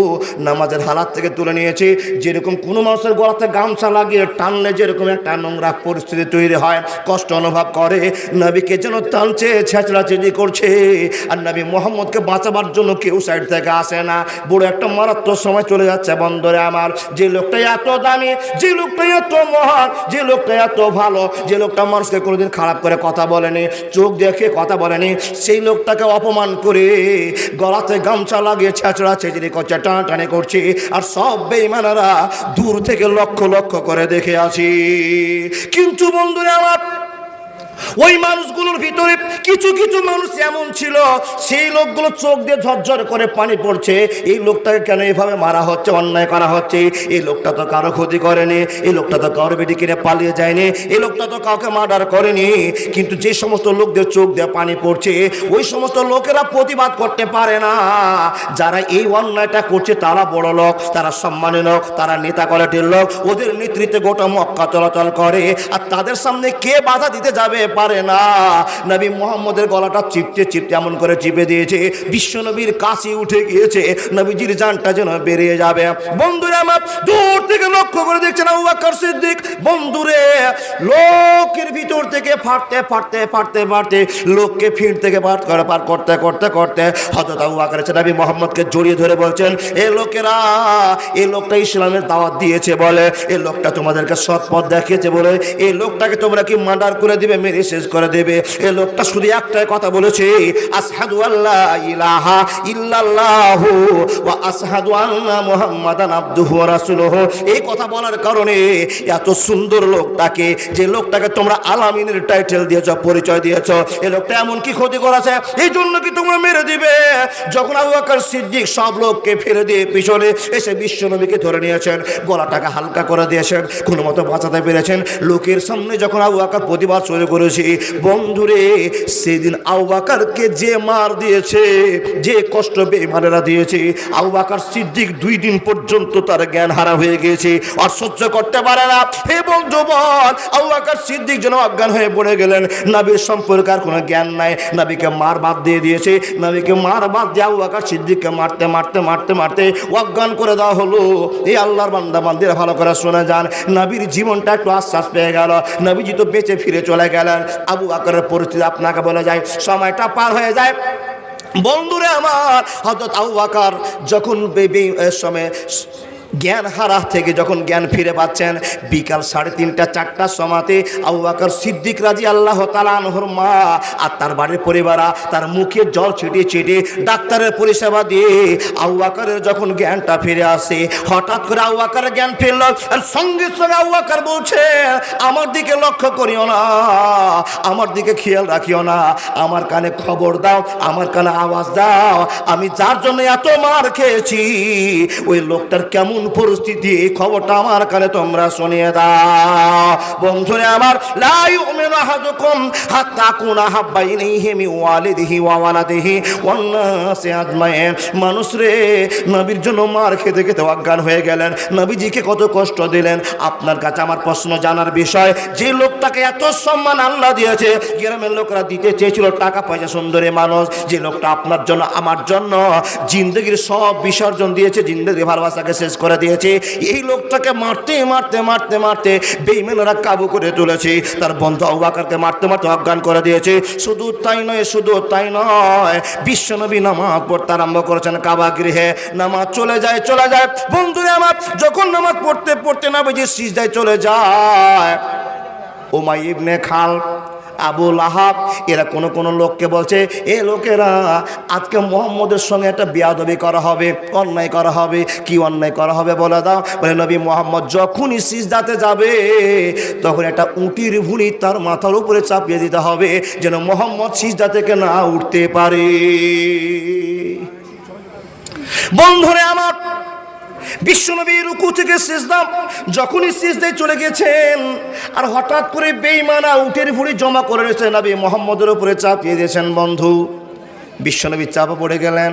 নামাজের হালাত থেকে তুলে নিয়েছে। যেরকম কোনো মানুষের গলাতে গামছা লাগিয়ে টানলে যেরকম একটা নোংরা পরিস্থিতি তৈরি হয়, কষ্ট অনুভব করে, নবীকে যেন টানছে, ছেঁচড়াচেঁচি করছে। আর নবী মুহাম্মদকে বাঁচাবার জন্য কেউ সাইড থেকে আসে না। বুড়ো একটা মারাত্মক সময় চলে যাচ্ছে। বন্ধুরে আমার, যে লোকটা এত দামি, যে লোকটা এত মহান, যে লোকটা এত ভালো, যে লোকটা মানুষকে কোনোদিন খারাপ করে কথা বলেনি, চোখ দেখে কথা বলেনি, সেই লোকটাকে অপমান করে গলাতে গামছা লাগিয়ে ছেঁচড়া ছেঁচড়ি করছে, টানাটানি করছে। আর সব বেঈমানেরা দূর থেকে লক্ষ্য লক্ষ্য করে দেখে আসি। কিন্তু বন্ধুরা আমার, ওই মানুষগুলোর ভিতরে কিছু কিছু মানুষ এমন ছিল, সেই লোকগুলো চোখ দিয়ে ঝরঝর করে পানি পড়ছে। এই লোকটাকে কেন এভাবে মারা হচ্ছে, অন্যায় করা হচ্ছে? এই লোকটা তো কারো ক্ষতি করেনি, এই লোকটা তো কারো বেটি কিনে পালিয়ে যায়নি, এই লোকটা তো কাউকে মার্ডার করেনি। কিন্তু যে সমস্ত লোকদের চোখ দিয়ে পানি পড়ছে, ওই সমস্ত লোকেরা প্রতিবাদ করতে পারে না। যারা এই অন্যায়টা করছে তারা বড় লোক, তারা সম্মানী লোক, তারা নেতা কোয়ালিটির লোক, ওদের নেতৃত্বে গোটা মক্কা চলাচল করে। আর তাদের সামনে কে বাধা দিতে যাবে? পারে না। নবী মুহাম্মদের গলাটা চিপতে চিপতে এমন করে চিপে দিয়েছে, বিশ্বনবীর কাশি উঠে গিয়েছে, নবীজির জানটা যেন বেরিয়ে যাবে। বন্ধুরা আমার দূর থেকে লক্ষ্য করে দেখছেন আবু বকর সিদ্দিক, বন্ধুরে লোকের ভিতর থেকে ফাটতে ফাটতে ফাটতে ফাটতে লোককে ফিট থেকে পার করতে করতে করতে হযরত আবু বকর নবী মুহাম্মদকে জড়িয়ে ধরে বলছেন, এ লোকেরা, এই লোকটা ইসলামের দাওয়াত দিয়েছে বলে, এই লোকটা তোমাদেরকে সৎ পথ দেখিয়েছে বলে, এই লোকটাকে তোমরা কি মার্ডার করে দিবে, মেরে শেষ করে দেবে? এই লোকটা শুধু একটাই কথা বলেছে, আশহাদু আল্লা ইলাহা ইল্লাল্লাহু ওয়া আশহাদু আন্না মুহাম্মাদান আবদুহু ওয়া রাসূলুহু। এই কথা বলার কারণে এত সুন্দর লোকটাকে, যে লোকটাকে তোমরা আলামিনের টাইটেল দিয়েছ, পরিচয় দিয়েছ, এই লোকটা এমন কি ক্ষতি করেছে এই জন্য কি তোমরা মেরে দিবে? যখন আবু বকর সিদ্দিক সব লোককে ফেলে দিয়ে পিছনে এসে বিশ্বনবীকে ধরে নিয়েছেন, গলাটাকে হালকা করে দিয়েছেন, কোনো মতো বাঁচাতে পেরেছেন। লোকের সামনে যখন আবু বকর প্রতিবাদ শুরু করেছে, বন্ধুরে সেদিন আবু বকরকে যে মার দিয়েছে, যে কষ্ট বেঈমানেরা দিয়েছে, আবু বকর সিদ্দিক 2 দিন পর্যন্ত তার জ্ঞান হারা হয়ে গিয়েছে, আর সহ্য করতে পারে না। হে বন্ধু বল, আবু বকর সিদ্দিক যেন অজ্ঞান হয়ে পড়ে গেলেন। নবীর সম্পর্কে আর কোনো জ্ঞান নাই, নবীকে মার বাদ দিয়ে দিয়েছে, নবীকে মার বাদ দিয়ে আবু বকর সিদ্দিককে মারতে মারতে মারতে মারতে অজ্ঞান করে দেওয়া হলো। এই আল্লাহর বান্দা বান্দিরা ভালো করে শুনে যান, নবীর জীবনটা একটু আশ্বাস পেয়ে গেল, নবীজি তো বেঁচে ফিরে চলে গেলেন। আবু বকরের পরিস্থিতি আপনাকে বলে যায়, সময়টা পার হয়ে যায়। বন্ধুরে আমার, হযরত আবু বকর যখন সময় জ্ঞান হারা থেকে যখন জ্ঞান ফিরে পাচ্ছেন, বিকাল 3:30 4টার সময়তে আবু বকর সিদ্দিক রাদিয়াল্লাহু তাআলা আনহুর মা আর তার বাড়ির পরিবার তার মুখে জল ছিটিয়ে ছিটিয়ে ডাক্তারের পরিষেবা দিয়ে আবু বকরের যখন জ্ঞানটা ফিরে আসে, হঠাৎ করে আবু বকরের জ্ঞান ফিরল, আর সঙ্গে সঙ্গে আবু বকর বলছে, আমার দিকে লক্ষ্য করিও না, আমার দিকে খেয়াল রাখিও না, আমার কানে খবর দাও, আমার কানে আওয়াজ দাও, আমি যার জন্য এত মার খেয়েছি ওই লোকটার কেমন পরিস্থিতি, এই খবরটা আমার কানে তোমরা শুনিয়ে দাও। বন্ধুরে আমার, লা ইউমিনু আহাদুকুম হাত্তা কুনা হাব্বা ইলাইহি মিন ওয়ালিদিহি ওয়া ওয়ালাদিহি ওয়ান নাসি আজমাইন। মানুষ রে, নবীর জন্য মার খেতে খেতে অজ্ঞান হয়ে গেলেন, নবীজিকে কত কষ্ট দিলেন। আপনার কাছে আমার প্রশ্ন জানার বিষয়, যে লোকটাকে এত সম্মান আল্লাহ দিয়েছে, গ্রামের লোকরা দিতে চেয়েছিল টাকা পয়সা, সুন্দরী মানুষ, যে লোকটা আপনার জন্য আমার জন্য জিন্দগির সব বিসর্জন দিয়েছে, জিন্দগির ভালোবাসাকে শেষ করে দিয়েছে, এই লোকটাকে মারতে মারতে মারতে মারতে বেঈমানরা কাবু করে তুলেছে, তার বন্ধু আবু বকরকে মারতে মারতে অজ্ঞান করে দিয়েছে। শুধু তাই নয়, শুধু তাই নয়, বিশ্বনবী নামাজ পড়তে আরম্ভ করেছেন কাবা গৃহে, নামাজ চলে যায়। বন্ধুরা আমার, যখন নামাজ পড়তে পড়তে নবীজি সিজদায় চলে যায়, উমাইয়া ইবনে খালদ, আবু লাহাব, এরা কোন লোককে বলছে, এ লোকেরা আজকে মুহাম্মদের সঙ্গে একটা বেয়াদবি করা হবে, অন্যায় করা হবে। কি অন্যায় করা হবে বলে দাও? বলে, নবী মুহাম্মদ যখনই সিজদাতে যাবে তখন একটা উটির ভুঁড়ি তার মাথার উপরে চাপিয়ে দিতে হবে, যেন মুহাম্মদ সিজদা থেকে না উঠতে পারে। বন্ধুরে আমার, বিশ্বনবী রুকু থেকে সিজদা, যখনই সিজদায় চলে গেছেন, আর হঠাৎ করে বেঈমানা উটের ভুঁড়ি জমা করে রয়েছে, নবী মুহাম্মদের উপরে চাপিয়ে দিয়েছেন। বন্ধু, বিশ্বনবী চাপা পড়ে গেলেন,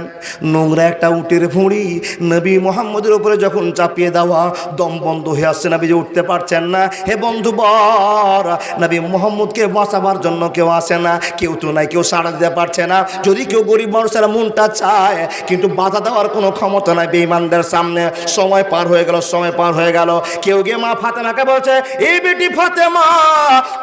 নোংরা একটা উটের ভুঁড়ি নবী মুহাম্মদের উপরে যখন চাপিয়ে দেওয়া, দম বন্ধ হয়ে আসছে, নবী যে উঠতে পারছেন না। হে বন্ধু বর, নবী মুহাম্মদকে বাঁচাবার জন্য কেউ আসে না, কেউ তো নাই, কেউ সাড়া দিতে পারছে না। যদি কেউ গরিব মানুষেরা মনটা চায়, কিন্তু বাধা দেওয়ার কোনো ক্ষমতা নাই বেঈমানদের সামনে। সময় পার হয়ে গেল। কেউ গিয়ে মা ফাতেমাকে বলছে, এই বেটি ফাতেমা,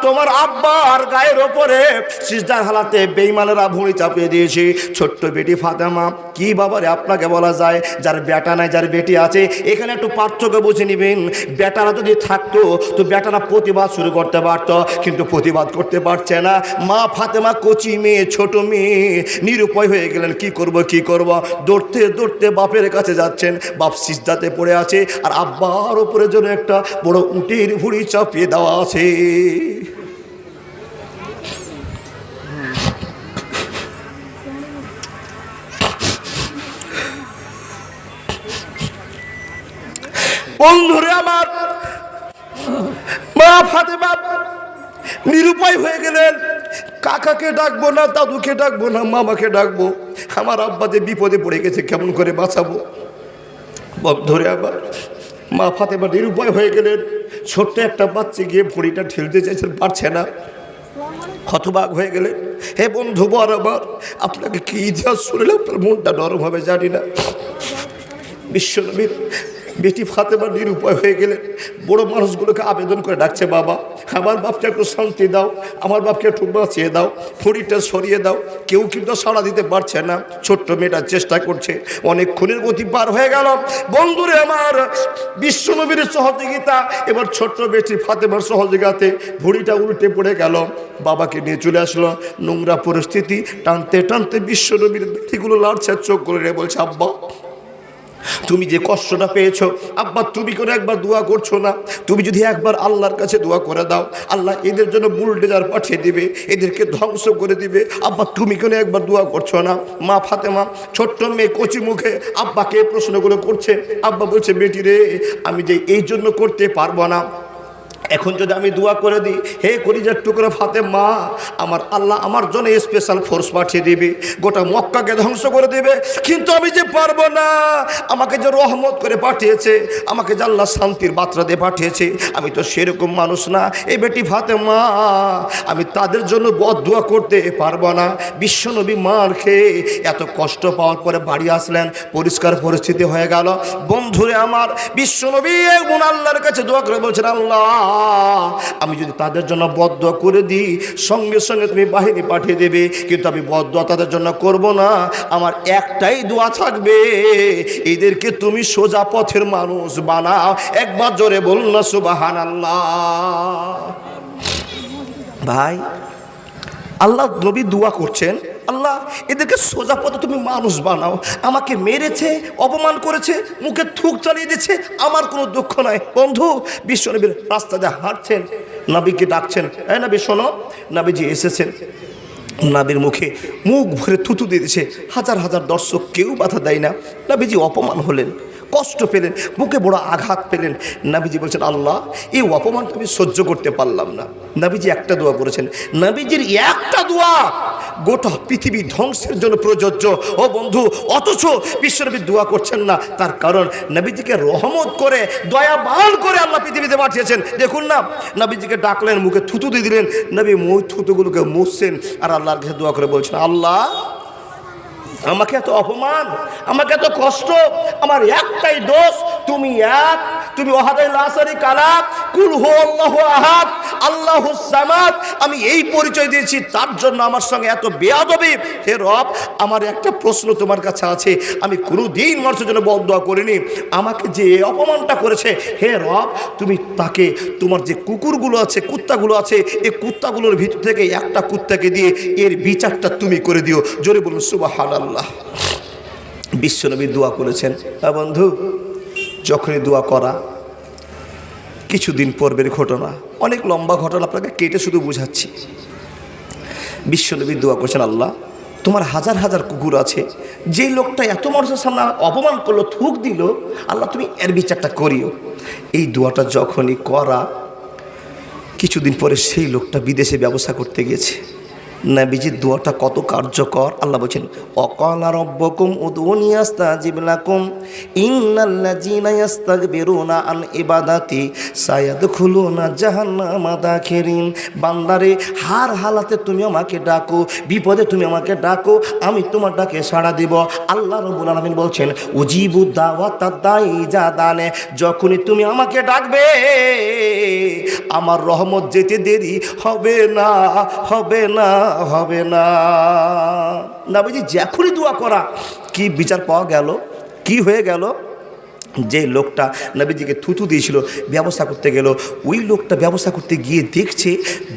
তোমার আব্বার গায়ের ওপরে সিজদার হালাতে বেঈমানেরা ভুঁড়ি চাপিয়ে দিয়েছে। ছোট্ট বেটি ফাতেমা, কি বাবারে আপনাকে বলা যায়, যার বেটা নাই যার বেটি আছে, এখানে একটু পার্থক্য বুঝে নেবেন। বেটারা যদি থাকতো তো বেটারা প্রতিবাদ শুরু করতে পারত, কিন্তু প্রতিবাদ করতে পারছে না। মা ফাতেমা কচি মেয়ে, ছোট মেয়ে, নিরুপায় হয়ে গেলেন, কি করব। দৌড়তে বাপের কাছে যাচ্ছেন, বাপ সিজদাতে পড়ে আছে, আর আব্বার উপরে যেন একটা বড় উটের ভুঁড়ি চাপিয়ে দেওয়া আছে। বন্ধুরে আমার, মা ফাতেমা নিরুপায় হয়ে গেলেন। কাকাকে ডাকবো না, দাদুকে ডাকবো না, মামাকে ডাকবো, আমার আব্বা যে বিপদে পড়ে গেছে, কেমন করে বাঁচাবো। বন্ধুরে আমার, মা ফাতেমা নিরুপায় হয়ে গেলেন। ছোট্ট একটা বাচ্চা গিয়ে ভুঁড়িটা ঠেলতে চাইছেন, পারছে না। হতবাক হয়ে গেলেন। হে বন্ধু বরাবর, আপনাকে কি ইতিহাস শুনলে আপনার মনটা নরম হবে জানি না। বিশ্বনবীর বেটি ফাতেমা নিরুপায় হয়ে গেলেন। বড় মানুষগুলোকে আবেদন করে ডাকছে, বাবা আমার বাপকে একটু শান্তি দাও, আমার বাপকে একটু বাঁচিয়ে দাও, ফুড়িটা সরিয়ে দাও। কেউ কিন্তু সাড়া দিতে পারছে না। ছোট্ট মেয়েটা চেষ্টা করছে। অনেক খুনের গতি পার হয়ে গেল। বন্ধুরে আমার, বিশ্বনবীর সহযোগিতা, এবার ছোট্ট বেটি ফাতেমার সহযোগিতাতে ভুড়িটা উল্টে পড়ে গেল। বাবাকে নিয়ে চলে আসলো। নোংরা পরিস্থিতি, টানতে টানতে বিশ্বনবীর বেটিগুলো লাড়ছে, চোখ করে বলছে, আব্বা তুমি যে কষ্টটা পেয়েছো, আব্বা তুমি করে একবার দোয়া করছো না? তুমি যদি একবার আল্লাহর কাছে দোয়া করে দাও, আল্লাহ এদের জন্য বুলডোজার পাঠিয়ে দিবে, এদেরকে ধ্বংস করে দিবে। আব্বা তুমি করে একবার দোয়া করছো না? মা ফাতেমা ছোট্ট মেয়ে কচি মুখে আব্বাকে প্রশ্নগুলো করছে। আব্বা বলছে, বেটি রে, আমি যে এই জন্য করতে পারবো না। এখন যদি আমি দোয়া করে দিই, হে কলিজার টুকরো ফাতেমা, আমার আল্লাহ আমার জন্য স্পেশাল ফোর্স পাঠিয়ে দিবে, গোটা মক্কাকে ধ্বংস করে দেবে। কিন্তু আমি যে পারবো না। আমাকে যে রহমত করে পাঠিয়েছে, আমাকে যে আল্লাহ শান্তির বার্তা দিয়ে পাঠিয়েছে, আমি তো সেরকম মানুষ না। এই বেটি ফাতেমা, আমি তাদের জন্য বদদোয়া করতে পারবো না। বিশ্বনবী মার খেয়ে এত কষ্ট পাওয়ার পরে বাড়ি আসলেন, পরিষ্কার পরিস্থিতি হয়ে গেল। বন্ধুরে আমার, বিশ্বনবী একজন আল্লাহর কাছে দোয়া করে বলছেন, আল্লাহ আমি যদি তাদের জন্য বদদোয়া করে দিই, সঙ্গে সঙ্গে তুমি বাহিনী পাঠিয়ে দেবে, কিন্তু আমি বদদোয়া তাদের জন্য করব না। আমার একটাই দোয়া থাকবে, এদেরকে তুমি সোজা পথের মানুষ বানাও। একবার জোরে বলুন না সুবহানাল্লাহ। ভাই, আল্লাহ নবী দোয়া করছেন, আল্লাহ এদেরকে সোজা পথে তুমি মানুষ বানাও। আমাকে মেরেছে, অপমান করেছে, মুখে থুক চালিয়ে দিচ্ছে, আমার কোনো দুঃখ নাই। বন্ধু, বিশ্বনবীর রাস্তা দিয়ে হাঁটছেন, নবীকে ডাকছেন, এই নবী শোনো। নবীজি এসেছেন, নবীর মুখে মুখ ভরে থুতু দিয়ে দিচ্ছে। হাজার হাজার দর্শক, কেউ বাধা দেয় না। নবীজি অপমান হলেন, কষ্ট পেলেন, বুকে বড় আঘাত পেলেন। নবীজি বলছেন, আল্লাহ এই অপমানটা আমি সহ্য করতে পারলাম না। নবীজি একটা দোয়া করেছেন, নবীজির একটা দোয়া গোটা পৃথিবী ধ্বংসের জন্য প্রযোজ্য। ও বন্ধু, অথচ বিশ্বনবী দোয়া করছেন না। তার কারণ নবীজিকে রহমত করে, দয়াবান করে আল্লাহ পৃথিবীতে পাঠিয়েছেন। দেখুন না, নবীজিকে ডাকলেন, মুখে থুতু দিয়ে দিলেন, নবী মুখ থুতুগুলোকে মুছছেন আর আল্লাহর কাছে দোয়া করে বলছেন, আল্লাহ আমাকে এত অপমান, আমাকে এত কষ্ট, আমার একটাই দোষ, তুমি এক, তুমি ওয়াহদাহু লা শারীকা লাহ, কুল হুয়াল্লাহু আহাদ, আল্লাহুস সামাদ। আমি এই পরিচয় দিয়েছি, তার জন্য আমার সঙ্গে এত বেয়াদবি। হে রব, আমার একটা প্রশ্ন তোমার কাছে আছে, আমি কোনোদিন মানুষের জন্য বদদোয়া করিনি। আমাকে যে অপমানটা করেছে, হে রব, তুমি তাকে, তোমার যে কুকুরগুলো আছে, কুত্তাগুলো আছে, এই কুত্তাগুলোর ভিতর থেকে একটা কুত্তাকে দিয়ে এর বিচারটা তুমি করে দিও। জোরে বলুন সুবহানাল্লাহ। বিশ্বনবী দোয়া করেছেন। বন্ধু, যখনই দোয়া করা, কিছুদিন পূর্বের ঘটনা, অনেক লম্বা ঘটনা, আপনাকে কেটে শুধু বুঝাচ্ছি। বিশ্বনবী দোয়া করেছেন, আল্লাহ তোমার হাজার হাজার কুকুর আছে, যে লোকটা এত মানুষের সামনে অপমান করলো, থুক দিল, আল্লাহ তুমি এর বিচারটা করিও। এই দোয়াটা যখনই করা, কিছুদিন পরে সেই লোকটা বিদেশে ব্যবসা করতে গেছে। নবীজির দোয়াটা কত কার্যকর। আল্লাহ বলছেন, অকালা রব্বকুম উদউনি আস্তাজিব লাকুম ইন্নাল্লাযীনা ইস্তাকবিরুনা আন ইবাদাতি সায়াদখুলুনা জাহান্নামা দাখিরিন। বান্দারে, হার হালাতে তুমি আমাকে ডাকো, বিপদে তুমি আমাকে ডাকো, আমি তোমার ডাকে সাড়া দিব। আল্লাহ রাব্বুল আলামিন বলছেন, উজিবু দাওয়াতাদ দাঈ ইযা দানে, যখনই তুমি আমাকে ডাকবে আমার রহমত যেতে দেরি হবে না, হবে না, হবে না। নবীজি যখনই দোয়া করা, কি বিচার পাওয়া গেল, কি হয়ে গেল? যে লোকটা নবীজিকে থুতু দিয়েছিল, ব্যবসা করতে গেল, ওই লোকটা ব্যবসা করতে গিয়ে দেখছে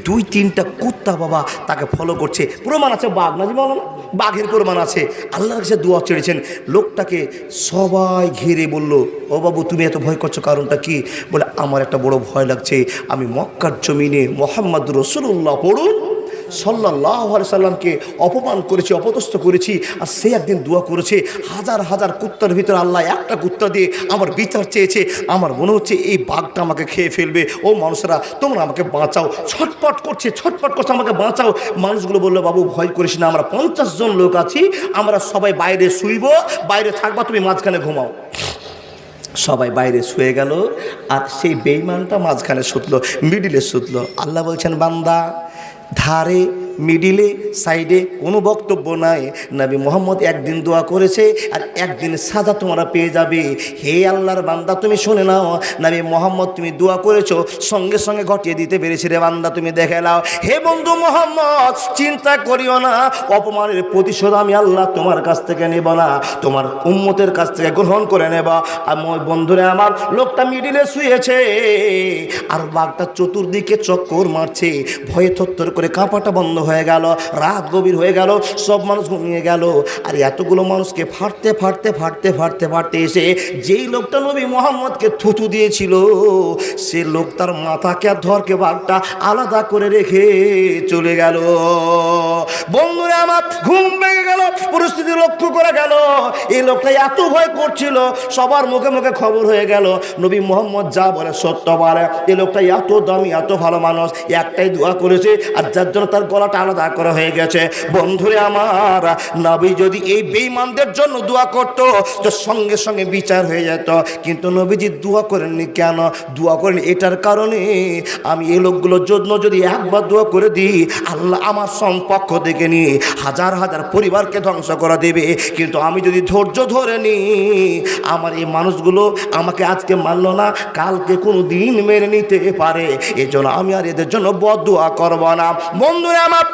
2-3টা কুত্তা বাবা তাকে ফলো করছে। প্রমাণ আছে, বাঘ না যে বলো না, বাঘের প্রমাণ আছে। আল্লাহর কাছে দোয়া চেয়েছেন। লোকটাকে সবাই ঘিরে বলল, ও বাবু তুমি এত ভয় করছো, কারণটা কি? বলে, আমার একটা বড় ভয় লাগছে, আমি মক্কার জমিনে মুহাম্মদ রাসূলুল্লাহ পড়ুন সাল্লাল্লাহু আলাইহি সাল্লামকে অপমান করেছি, অপদস্থ করেছি। আর সে একদিন দোয়া করেছে, হাজার হাজার কুত্তার ভিতরে আল্লাহ একটা কুত্তা দিয়ে আমার বিচার চেয়েছে। আমার মনে হচ্ছে এই বাঘটা আমাকে খেয়ে ফেলবে। ও মানুষরা, তোমরা আমাকে বাঁচাও। ছটপট করছে, ছটপট করছে, আমাকে বাঁচাও। মানুষগুলো বললো, বাবু ভয় করিস না, আমরা 50 জন লোক আছি, আমরা সবাই বাইরে শুইব, বাইরে থাকবা, তুমি মাঝখানে ঘুমাও। সবাই বাইরে শুয়ে গেল, আর সেই বেঈমানটা মাঝখানে শুতলো, মিডিলে শুতলো। আল্লাহ বলছেন, বান্দা ধারে মিডিলে সাইডে কোনো বক্তব্য নাই। নবী মোহাম্মদ একদিন দোয়া করেছে আর একদিন সাজা তোমরা পেয়ে যাবে। হে আল্লাহর বান্দা তুমি শুনে নাও, নবী মোহাম্মদ তুমি দোয়া করেছো, সঙ্গে সঙ্গে ঘটিয়ে দিতে পেরেছি রে বান্দা, তুমি দেখে নাও। হে বন্ধু মোহাম্মদ, চিন্তা করিও না, অপমানের প্রতিশোধ আমি আল্লাহ তোমার কাছ থেকে নেব না, তোমার উম্মতের কাছ থেকে গ্রহণ করে নেব। আমার বন্ধুরে আমার, লোকটা মিডিলে শুয়েছে আর বাঘটা চতুর্দিকে চক্কর মারছে, ভয়ে থরথর করে কাঁপাটা বন্ধ হয়ে গেল। রাত গভীর হয়ে গেল, সব মানুষ ঘুমিয়ে গেল। আর এতগুলো মানুষকে ফাটতে ফাটতে ফাটতে ফাটতে ফাটতে এসে যেই লোকটা নবী মোহাম্মদকে থুতু দিয়েছিল, সে লোক তার মাথাকে আর ধরকে বাঘটা আলাদা করে রেখে চলে গেল। বন্ধুরা আমার, ঘুম ভেঙে গেল, পরিস্থিতি লক্ষ্য করে গেল এই লোকটা এত ভয় করছিল, সবার মুখে মুখে খবর হয়ে গেল নবী মোহাম্মদ যা বলে সত্য বলে। এই লোকটা এত দামি, এত ভালো মানুষ, একটাই দোয়া করেছে আর যার জন্য তার গলাটা আলাদা করা হয়ে গেছে। বন্ধুরে আমার, নবী যদি এই বেঈমানদের জন্য দোয়া করত তো সঙ্গে সঙ্গে বিচার হয়ে যেত, কিন্তু নবীজি দোয়া করেননি। কেন দোয়া করেন? এটার কারণে আমি এই লোকগুলোর জন্য যদি একবার দোয়া করে দিই, আল্লাহ আমার সম্পক্ষ দেখে নিয়ে হাজার হাজার পরিবারকে ধ্বংস করে দেবে। কিন্তু আমি যদি ধৈর্য ধরে নিই, আমার এই মানুষগুলো আমাকে আজকে মানলো না, কালকে কোনো দিন মেনে নিতে পারে, এই জন্য আমি আর এদের জন্য বদদোয়া করব না। বন্ধুরা আমার,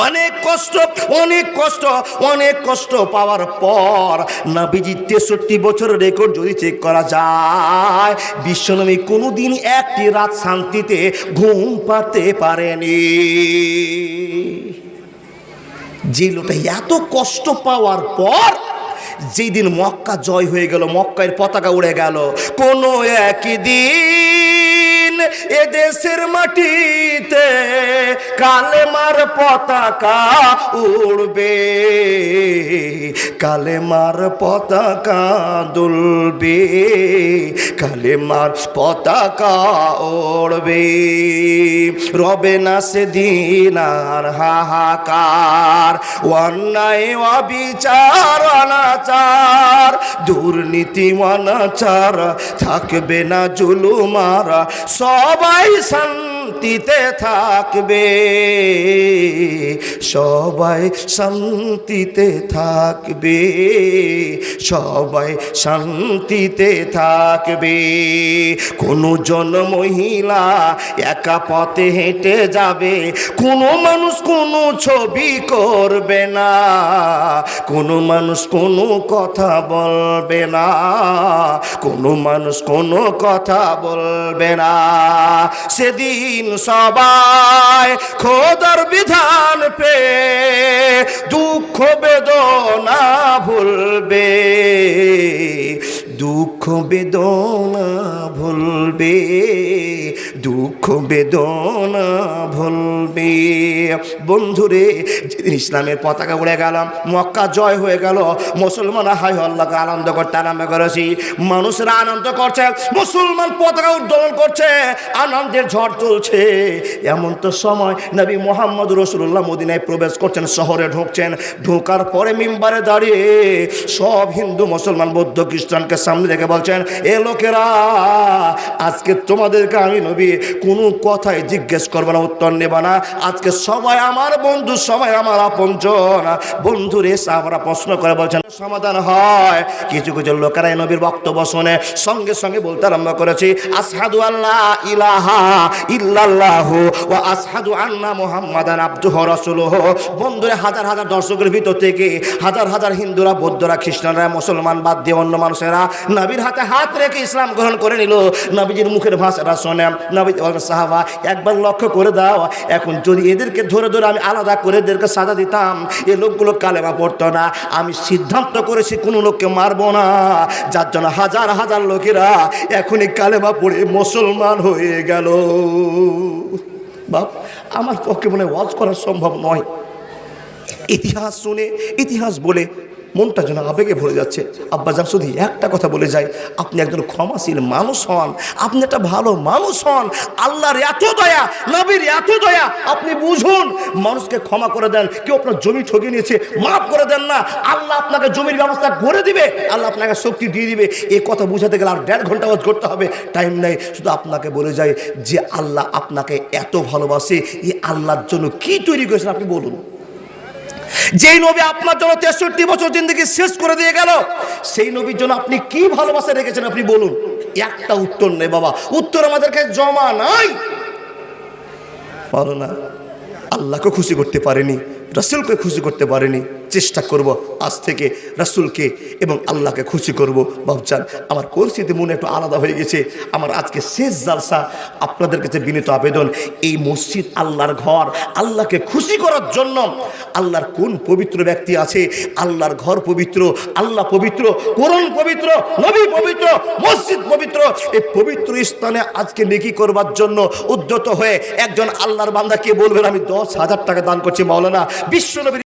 অনেক কষ্ট অনেক কষ্ট অনেক কষ্ট পাওয়ার পর নবীজি 63 বছরের রেকর্ড যদি চেক করা যায়, বিশ্বনবী কোনোদিন একটি রাত শান্তিতে ঘুম পাতে পারেনি। যে লোকটা এত কষ্ট পাওয়ার পর যেই দিন মক্কা জয় হয়ে গেল, মক্কার পতাকা উড়ে গেল, কোনো একদিন এদেশের মাটিতে কালেমার পতাকা উড়বে, কালেমার পতাকা দুলবে, কালেমার পতাকা উড়বে। রবে না সেদিন আর হাহাকার, অন্যায় অবিচার অনাচার, দুর্নীতি অনাচার, থাকবে না জুলুমার, সবাই শান্তিতে থাকবে, সবাই শান্তিতে থাকবে, সবাই শান্তিতে থাকবে। কোনো জন মহিলা একা পথে হেঁটে যাবে, কোনো মানুষ কোনো ছবি করবে না, কোনো মানুষ কোনো কথা বলবে না, কোনো মানুষ কোনো কথা বলবে না। সেদিন সবাই খোদার বিধান পে দুঃখ বেদনা ভুলবে, দুঃখ বেদনা ভুলবে, দুঃখ বেদনা ভুলবে। বন্ধুরে, যেদিন ইসলামের পতাকা উড়ে গেলাম, মক্কা জয় হয়ে গেল, মুসলমানরা হাই আল্লাহকে আনন্দ করতে আরম্ভ করেছি, মানুষরা আনন্দ করছে, মুসলমান পতাকা উত্তোলন করছে, আনন্দের ঝড় চলছে। এমন তো সময় নবী মোহাম্মদ রাসূলুল্লাহ মদিনায় প্রবেশ করছেন, শহরে ঢুকছেন। ঢোকার পরে মিম্বারে দাঁড়িয়ে সব হিন্দু মুসলমান বৌদ্ধ খ্রিস্টানকে সামনে রেখে বলছেন, এ লোকেরা, আজকে তোমাদেরকে আমি নবী কোনো কথাই জিজ্ঞেস করবো না, উত্তর নেবা না, আজকে সবাই আমার বন্ধু, সবাই আমার আপনজন। বন্ধুরে সাহাবারা প্রশ্ন করে বলছেন, সমাধান হয়। কিছু কিছু লোকেরা নবীর বক্তব্য শুনে সঙ্গে সঙ্গে বলতে আরম্ভ করেছে, আসহাদু আল্লাহ ইলাহা ইল্লাল্লাহু ওয়া আসহাদু আন্না মুহাম্মাদান আবদুহু রাসূলুহু। বন্ধুরে, হাজার হাজার দর্শকের ভিতর থেকে হাজার হাজার হিন্দুরা, বৌদ্ধরা, খ্রিস্টানরা, মুসলমান বাদ দিয়ে অন্য মানুষেরা নবীর হাতে হাত রেখে ইসলাম গ্রহণ করে নিল। নবীজির মুখের ভাষাটা শোনে। নবী সাহাবা, একবার লক্ষ্য করে দাও, এখন যদি এদেরকে ধরে ধরে আমি আলাদা করে এদেরকে সাজা দিতাম, এ লোকগুলো কালেমা পড়তো না। আমি সিদ্ধান্ত করেছি কোনো লোককে মারবো না, যার জন্য হাজার হাজার লোকেরা এখনই কালেমা পড়ে মুসলমান হয়ে গেল। বাপ, আমার পক্ষে মনে ওয়াজ করা সম্ভব নয়। ইতিহাস শুনে, ইতিহাস বলে মনটা যেন আবেগে ভরে যাচ্ছে। আব্বাজান শুধু একটা কথা বলে যায়, আপনি একজন ক্ষমাশীল মানুষ হন, আপনি একটা ভালো মানুষ হন। আল্লাহর এত দয়া, নবীর এত দয়া, আপনি বুঝুন, মানুষকে ক্ষমা করে দেন। কেউ আপনার জমি ঠকিয়ে নিয়েছে, মাফ করে দেন না, আল্লাহ আপনাকে জমির ব্যবস্থা করে দিবে, আল্লাহ আপনাকে শক্তি দিয়ে দিবে। এই কথা বুঝাতে গেলে আর 1.5 ঘন্টা ওয়াজ করতে হবে, টাইম নেই। শুধু আপনাকে বলে যায় যে আল্লাহ আপনাকে এত ভালোবাসে, এই আল্লাহর জন্য কি তৈরি করেছেন আপনি বলুন। যেই নবী আপনার জন্য 63 বছর জিন্দেগি শেষ করে দিয়ে গেল, সেই নবীর জন্য আপনি কি ভালোবাসা রেখেছেন আপনি বলুন। একটা উত্তর নেই বাবা, উত্তর আমাদের কাছে জমা নাই। পারো না, আল্লাহকে খুশি করতে পারেনি, রাসূলকে খুশি করতে পারেনি। চেষ্টা করব আজ থেকে রাসূলকে এবং আল্লাহকে খুশি করব। বাবজান, আমার পরিস্থিতি মনে একটু আলাদা হয়ে গেছে। আমার আজকে শেষ জালসা, আপনাদের কাছে বিনীত আবেদন, এই মসজিদ আল্লাহর ঘর, আল্লাহকে খুশি করার জন্য। আল্লাহর কোন পবিত্র ব্যক্তি আছে? আল্লাহর ঘর পবিত্র, আল্লাহ পবিত্র, কোরআন পবিত্র, নবী পবিত্র, মসজিদ পবিত্র। এই পবিত্র স্থানে আজকে নেকি করবার জন্য উদ্যত হয়ে একজন আল্লাহর বান্দা কে বলবেন আমি 10,000 টাকা দান করছি মাওলানা, বিশ্বনবী